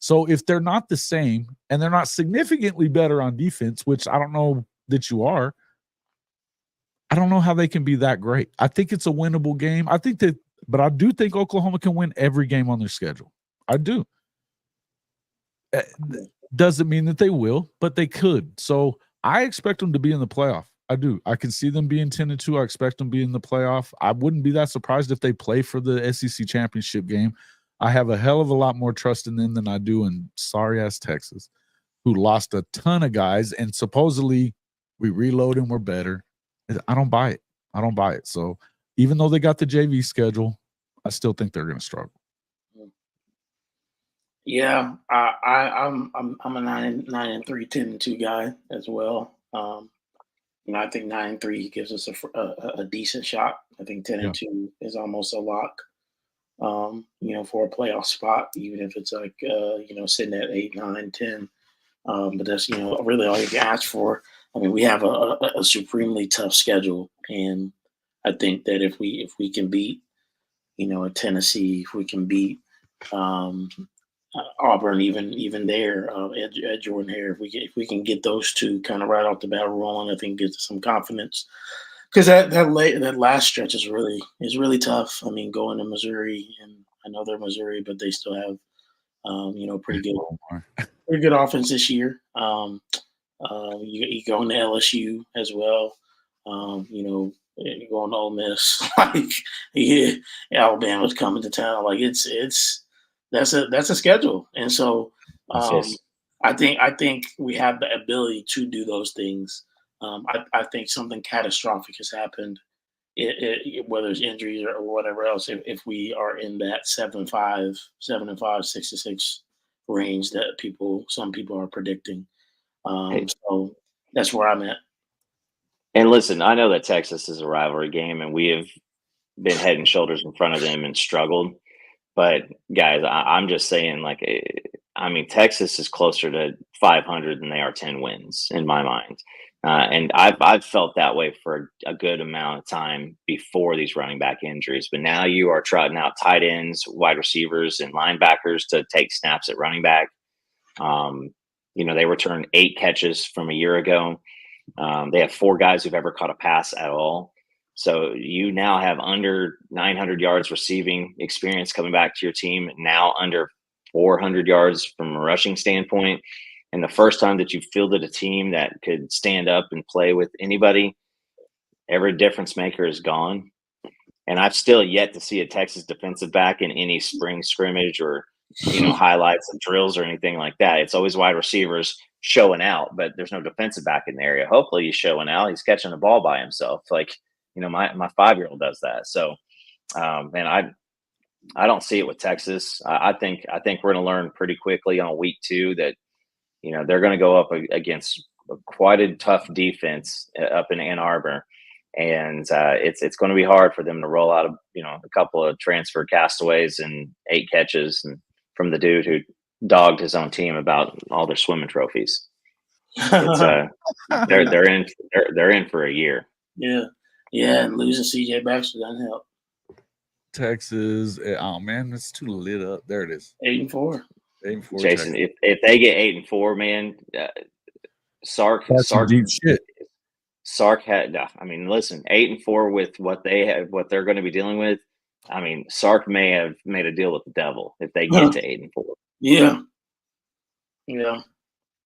So if they're not the same and they're not significantly better on defense, which I don't know that you are, I don't know how they can be that great. I think it's a winnable game. But I do think Oklahoma can win every game on their schedule. I do. Doesn't mean that they will, but they could. So I expect them to be in the playoff. I do. I can see them being 10-2. I expect them to be in the playoff. I wouldn't be that surprised if they play for the SEC championship game. I have a hell of a lot more trust in them than I do in sorry-ass Texas, who lost a ton of guys, and supposedly we reload and we're better. I don't buy it. So even though they got the JV schedule, I still think they're going to struggle. Yeah, I'm a 9-3, 10-2 guy as well. I think 9-3 gives us a decent shot. I think 10-2 is almost a lock. For a playoff spot, even if it's like sitting at 8, 9, 10. But that's really all you can ask for. I mean, we have a supremely tough schedule, and I think that if we can beat a Tennessee, if we can beat Auburn, even there at Jordan Hare, if we can get those two kind of right off the bat rolling, I think gives us some confidence. Because that last stretch is really tough. I mean, going to Missouri, and I know they're Missouri, but they still have pretty good offense this year. You go into LSU as well. You going to Ole Miss, Alabama's coming to town. Like that's a schedule, and so I think we have the ability to do those things. I think something catastrophic has happened, whether it's injuries or whatever else. If we are in that 7-5, 6-6 range that some people are predicting, so that's where I'm at. And listen, I know that Texas is a rivalry game, and we have been head and shoulders in front of them and struggled. But guys, I'm just saying, Texas is closer to 500 than they are 10 wins in my mind. And I've felt that way for a good amount of time before these running back injuries. But now you are trotting out tight ends, wide receivers, and linebackers to take snaps at running back. They returned 8 catches from a year ago. They have 4 guys who've ever caught a pass at all. So you now have under 900 yards receiving experience coming back to your team, now under 400 yards from a rushing standpoint. And the first time that you fielded a team that could stand up and play with anybody, every difference maker is gone. And I've still yet to see a Texas defensive back in any spring scrimmage or highlights of drills or anything like that. It's always wide receivers showing out, but there's no defensive back in the area. Hopefully he's showing out. He's catching the ball by himself. My 5-year-old does that. So, and I don't see it with Texas. I think we're going to learn pretty quickly on week 2 that, they're going to go up against quite a tough defense up in Ann Arbor. And it's going to be hard for them to roll out a couple of transfer castaways and 8 catches and from the dude who dogged his own team about all their swimming trophies. They're in for a year. Yeah, and losing CJ Baxter doesn't help. Texas, oh man, it's too lit up. There it is. 8-4. 8-4. Jason, if they get 8-4, man, Sark deep shit. Sark had. I mean, listen, 8-4 with what they're going to be dealing with. I mean, Sark may have made a deal with the devil if they get to 8-4. Yeah.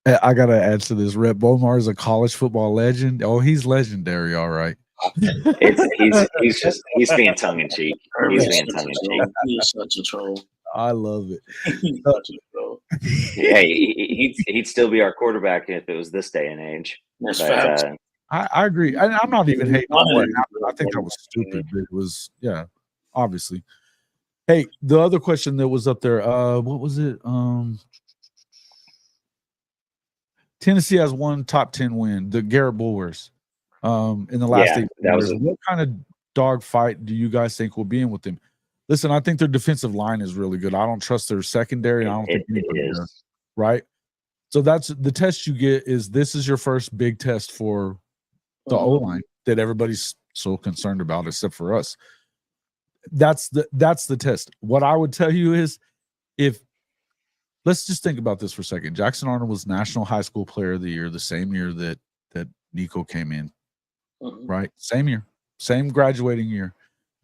I gotta add to this. Rhett Bomar is a college football legend. Oh, he's legendary. All right. He's being tongue in cheek. He's being tongue in cheek. He's such a troll. I love it. He's such a troll. Hey, he'd still be our quarterback if it was this day and age. That's facts. I agree. I'm not even hating on what happened. I think that was stupid, but it was, obviously. Hey, the other question that was up there, what was it? Tennessee has one top 10 win, the Garrett Bulwers, in the last 8 years. What kind of dog fight do you guys think will be in with them? Listen, I think their defensive line is really good. I don't trust their secondary. I don't think anybody does. Right? So that's the test you get. This is your first big test for the O-line that everybody's so concerned about, except for us. That's the test. What I would tell you is, if let's just think about this for a second. Jackson Arnold was National High School Player of the Year the same year that Nico came in, right? Same year, same graduating year.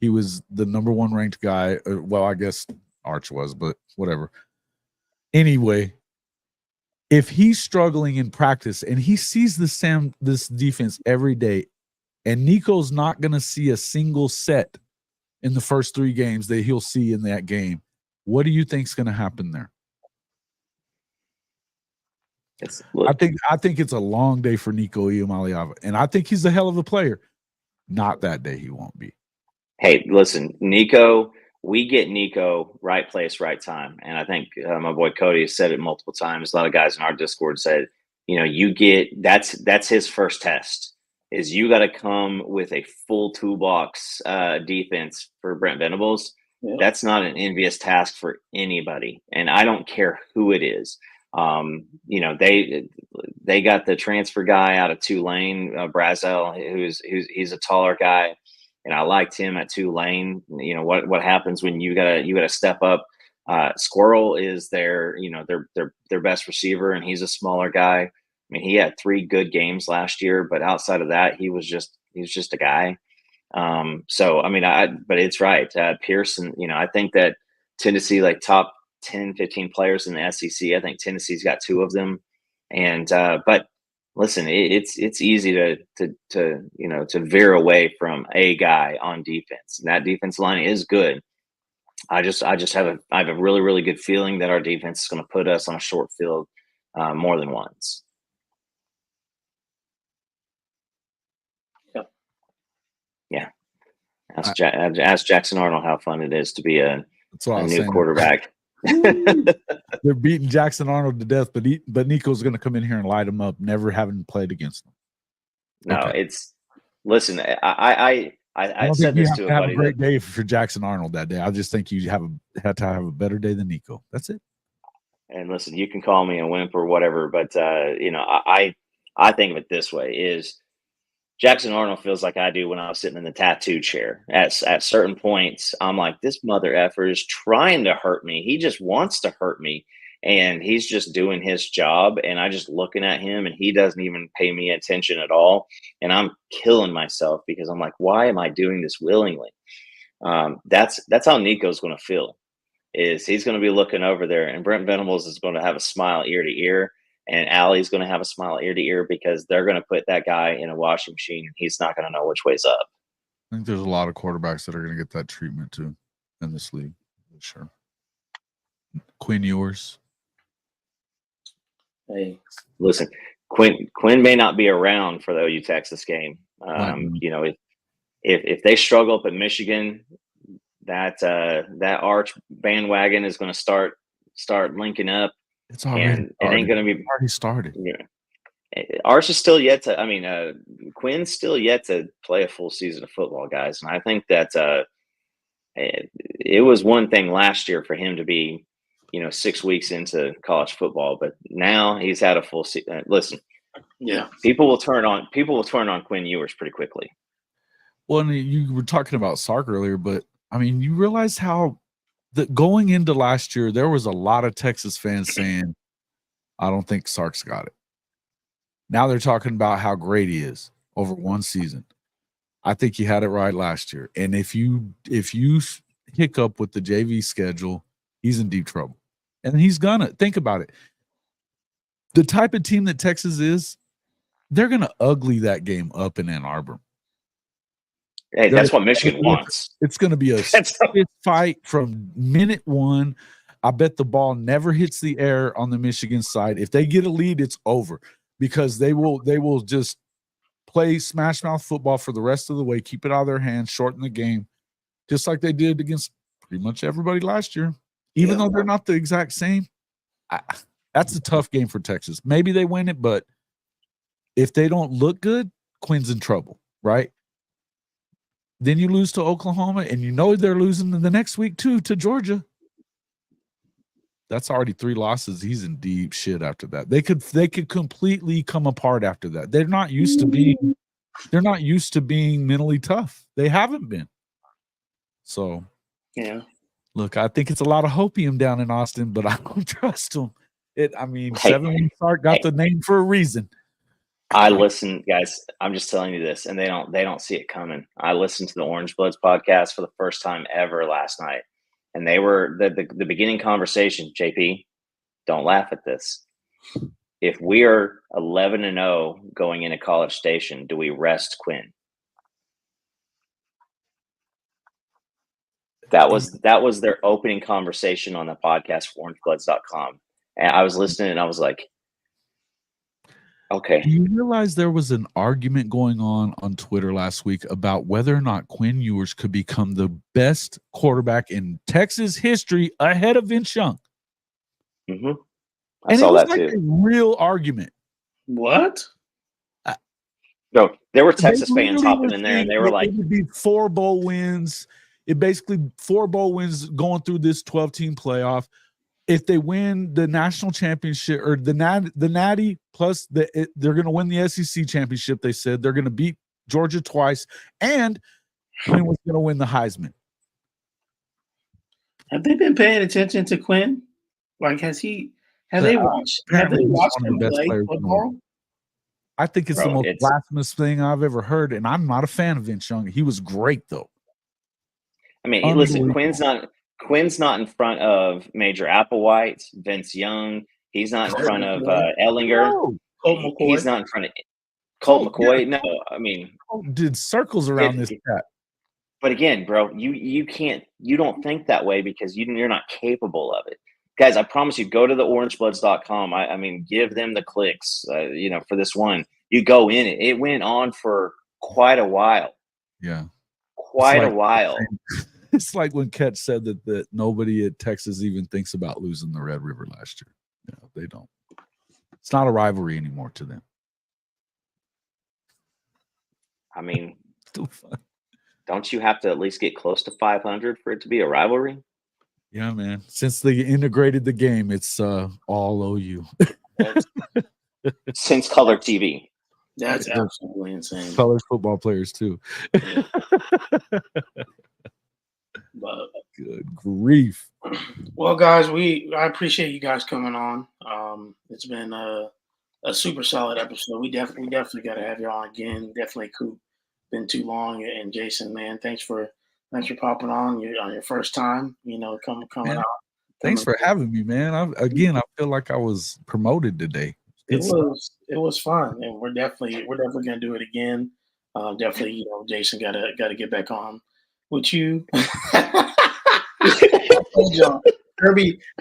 He was the number 1 ranked guy. Well, I guess Arch was, but whatever. Anyway, if he's struggling in practice and he sees this defense every day, and Nico's not going to see a single set in the first 3 games that he'll see in that game, what do you think's going to happen there? I think it's a long day for Nico Iamaleava, and I think he's a hell of a player. Not that day he won't be. Hey, listen, Nico, we get Nico right place, right time. And I think my boy Cody has said it multiple times. A lot of guys in our Discord said, you get that's his first test is you got to come with a full toolbox defense for Brent Venables. Yeah. That's not an envious task for anybody. And I don't care who it is. They got the transfer guy out of Tulane, Brazel, he's a taller guy. And I liked him at Tulane. What happens when you gotta step up. Squirrel is their best receiver, and he's a smaller guy. I mean, he had 3 good games last year, but outside of that, he was just a guy. So I mean, but it's right. Pearson, I think that Tennessee, like top 10, 15 players in the SEC. I think Tennessee's got 2 of them. And but listen, it's easy to veer away from a guy on defense. And that defense line is good. I have a really, really good feeling that our defense is going to put us on a short field more than once. Yeah. Ask Jackson Arnold how fun it is to be a new quarterback. They're beating Jackson Arnold to death, but Nico's going to come in here and light him up, never having played against them. No, listen. I said this to a buddy. Have a great day for Jackson Arnold that day. I just think you had to have a better day than Nico. That's it. And listen, you can call me a wimp or whatever, but I think of it this way: is Jackson Arnold feels like I do when I was sitting in the tattoo chair. At certain points, I'm like, this mother effer is trying to hurt me. He just wants to hurt me. And he's just doing his job. And I just looking at him and he doesn't even pay me attention at all. And I'm killing myself because I'm like, why am I doing this willingly? That's how Nico's going to feel. Is he's going to be looking over there and Brent Venables is going to have a smile ear to ear. And Allie's going to have a smile ear to ear because they're going to put that guy in a washing machine and he's not going to know which way's up. I think there's a lot of quarterbacks that are going to get that treatment too in this league. For sure. Quinn Ewers. Hey, listen, Quinn may not be around for the OU Texas game. If they struggle up at Michigan, that Arch bandwagon is going to start linking up. It's already it ain't going to be already started. Yeah. Arch is still yet to. Quinn's still yet to play a full season of football, guys. And I think that it was one thing last year for him to be, 6 weeks into college football, but now he's had a full season. Listen, yeah, people will turn on Quinn Ewers pretty quickly. Well, and you were talking about Sark earlier, but I mean, you realize how that going into last year, there was a lot of Texas fans saying, I don't think Sark's got it. Now they're talking about how great he is over one season. I think he had it right last year. And if you hiccup with the JV schedule, he's in deep trouble. And he's gonna think about it. The type of team that Texas is, they're gonna ugly that game up in Ann Arbor. Hey, that's what Michigan wants. It's going to be a fight from minute one. I bet the ball never hits the air on the Michigan side. If they get a lead, it's over because they will just play smash mouth football for the rest of the way, keep it out of their hands, shorten the game, just like they did against pretty much everybody last year. Even though they're not the exact same, that's a tough game for Texas. Maybe they win it, but if they don't look good, Quinn's in trouble, right? Then you lose to Oklahoma, and they're losing the next week too to Georgia. That's already 3 losses. He's in deep shit after that. They could completely come apart after that. They're not used to being mentally tough. They haven't been. So yeah. Look, I think it's a lot of hopium down in Austin, but I don't trust them. Hey, 7 Sark got the name for a reason. I listen, guys. I'm just telling you this, and they don't see it coming. I listened to the Orange Bloods podcast for the first time ever last night, and they were the beginning conversation. JP, don't laugh at this. If we are 11-0 going into College Station, do we rest Quinn? That was their opening conversation on the podcast for orangebloods.com. And I was listening and I was like, okay. Do you realize there was an argument going on Twitter last week about whether or not Quinn Ewers could become the best quarterback in Texas history ahead of Vince Young? Mm-hmm. And it was like a real argument. What? No, there were Texas fans hopping in there and they were like, it would be 4 bowl wins. It basically 4 bowl wins going through this 12-team playoff. If they win the national championship or the Natty plus they're going to win the SEC championship. They said they're going to beat Georgia twice, and Quinn was going to win the Heisman. Have they been paying attention to Quinn? Like, have they watched him play football? I think it's the most blasphemous thing I've ever heard, and I'm not a fan of Vince Young. He was great, though. I mean, listen, Quinn's not in front of Major Applewhite, Vince Young. He's not in front of Ellinger. No. Colt McCoy. He's not in front of Colt McCoy. No, I mean, did circles around this cat. But again, bro, you don't think that way because you're not capable of it. Guys, I promise you, go to the orangebloods.com. I mean, give them the clicks, for this one. You go in it. It went on for quite a while. Yeah. Quite a while. It's like when Ketch said that nobody at Texas even thinks about losing the Red River last year. Yeah, they don't. It's not a rivalry anymore to them. I mean, don't you have to at least get close to 500 for it to be a rivalry? Yeah, man. Since they integrated the game, it's all OU. Since Color TV. That's absolutely insane. Color football players too. But good grief. Well, guys, I appreciate you guys coming on. It's been a super solid episode. We definitely got to have you on again. Definitely, Coop. Been too long, and Jason, man, thanks for popping on your first time. Coming out. Thanks for having me, man. I feel like I was promoted today. It was fun, and we're definitely gonna do it again. Definitely, Jason gotta get back on with you.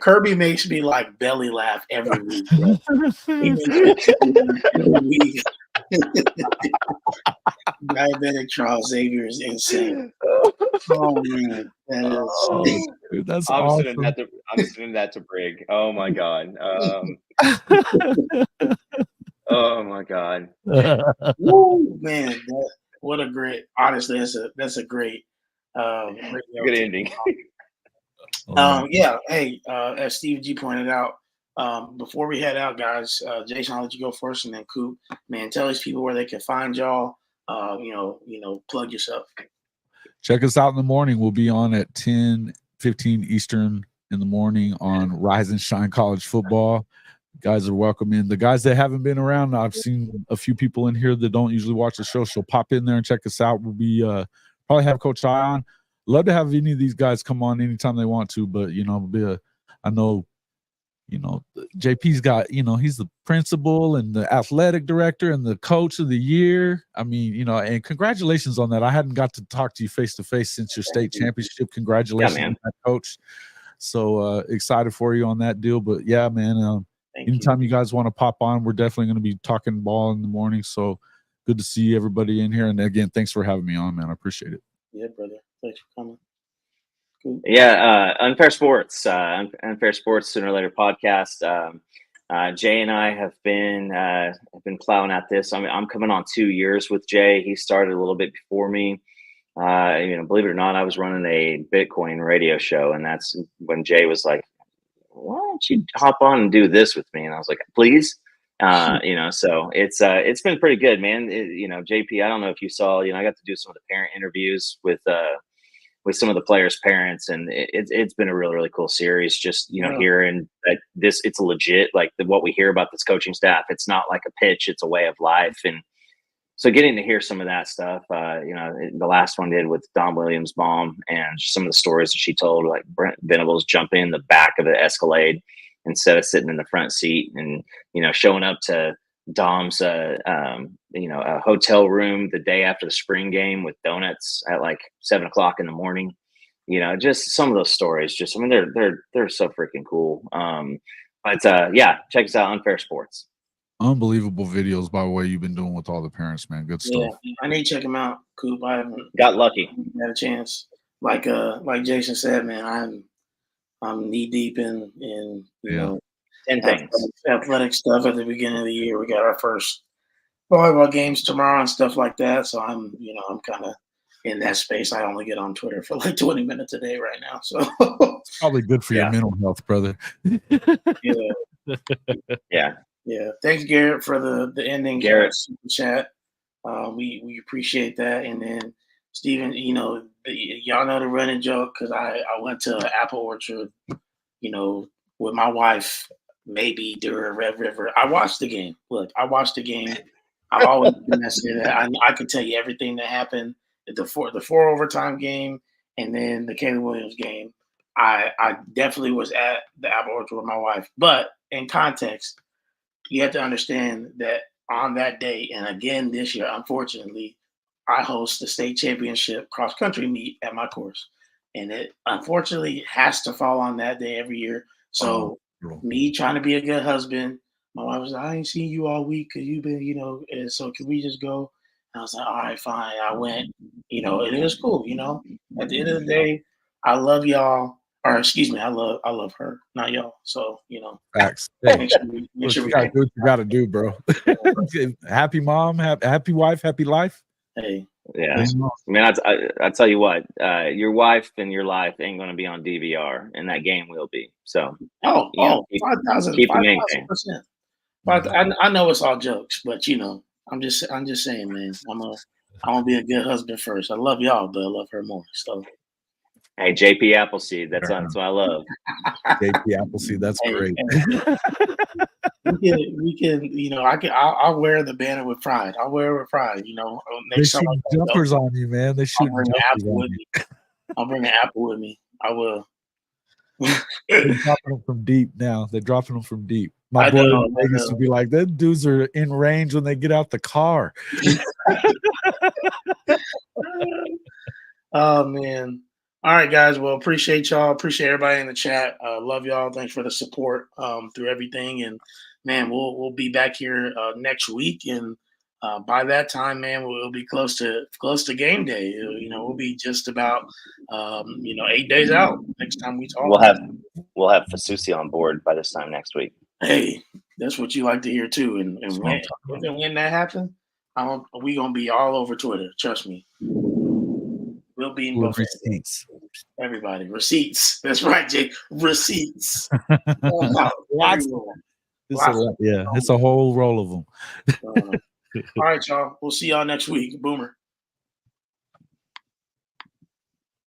Kirby makes me like belly laugh every week. Diabetic Charles Xavier is insane. Oh man, dude, that's I'm awesome. sending that to Brig. Oh my god. Oh my god. Woo, man, what a great. Honestly, that's a great. Good ending. Yeah. Hey, as Steve G pointed out, before we head out, guys, Jason, I'll let you go first, and then Coop. Man, tell these people where they can find y'all. Plug yourself. Check us out in the morning. We'll be on at 10:15 Eastern in the morning on Rise and Shine College Football. Guys are welcome in. The guys that haven't been around, I've seen a few people in here that don't usually watch the show. So pop in there and check us out. We'll be probably have Coach I on. Love to have any of these guys come on anytime they want to, but I know JP's got, he's the principal and the athletic director and the coach of the year. I mean, and congratulations on that. I hadn't got to talk to you face to face since your state championship. Congratulations, on that, coach. So excited for you on that deal. But yeah, man, anytime you guys want to pop on, we're definitely going to be talking ball in the morning. So good to see everybody in here. And again, thanks for having me on, man. I appreciate it. Yeah, brother. Thanks for coming. Cool. Yeah, Unfair Sports, Unfair Sports Sooner or Later podcast. Jay and I have been plowing at this. I mean, I'm coming on 2 years with Jay. He started a little bit before me. Believe it or not, I was running a Bitcoin radio show, and that's when Jay was like, "Why don't you hop on and do this with me?" And I was like, "Please." So it's been pretty good, man. JP, I don't know if you saw, I got to do some of the parent interviews with with some of the players' parents, and it's been a really, really cool series. Just hearing that it's legit, like what we hear about this coaching staff. It's not like a pitch; it's a way of life, and so getting to hear some of that stuff. The last one did with Don Williams' mom, and just some of the stories that she told, like Brent Venables jumping in the back of the Escalade instead of sitting in the front seat, and showing up to Dom's a hotel room the day after the spring game with donuts at like 7:00 in the morning. Just some of those stories. Just, I mean, they're so freaking cool. But check us out, Unfair Sports. Unbelievable videos, by the way, you've been doing with all the parents, man. Good stuff. Yeah, I need to check them out, Coop. I haven't got lucky. Had a chance. Like Jason said, man, I'm knee deep in 10 things. Athletic stuff at the beginning of the year. We got our first volleyball games tomorrow and stuff like that. So I'm kind of in that space. I only get on Twitter for like 20 minutes a day right now. So probably good for your mental health, brother. Yeah. Thanks, Garrett, for the ending. Garrett super chat. We appreciate that. And then Steven, y'all know the running joke because I went to an apple orchard, with my wife. Maybe during Red River. I watched the game. Look, I watched the game. I've always been that. I can tell you everything that happened at the four overtime game and then the Caleb Williams game. I definitely was at the apple orchard with my wife. But in context, you have to understand that on that day, and again this year, unfortunately, I host the state championship cross country meet at my course. And it unfortunately has to fall on that day every year. So me trying to be a good husband, my wife was like, I ain't seen you all week because you've been, and so can we just go? And I was like, all right, fine. I went, and it was cool, At the end of the day, I love y'all. Or excuse me, I love her, not y'all. So, Facts. Hey, make sure you gotta do what you gotta do, bro. Happy mom, happy wife, happy life. Hey. Yeah, I mean, I tell you what, your wife and your life ain't going to be on DVR, and that game will be. So, 5,000%. But I know it's all jokes, but I'm just saying, man, I'm gonna be a good husband first. I love y'all, but I love her more. So, hey, JP Appleseed, that's what I love. JP Appleseed, that's great. We can, I'll wear the banner with pride. I'll wear it with pride, They shoot jumpers on you, man. They shoot jumpers on you. I'll bring an apple with me. I will. They're dropping them from deep now. They're dropping them from deep. My boy in Vegas would be like, "Them dudes are in range when they get out the car." Oh man. All right, guys. Well, appreciate y'all. Appreciate everybody in the chat. Love y'all. Thanks for the support through everything. And man, we'll be back here next week. And by that time, man, we'll be close to game day. We'll be just about 8 days out next time we talk. We'll have Fasusi on board by this time next week. Hey, that's what you like to hear too. And when that happens, we gonna be all over Twitter. Trust me. We'll be in both receipts. Everybody, receipts. That's right, Jake. Receipts. Lots. It's a whole roll of them. All right, y'all. We'll see y'all next week. Boomer.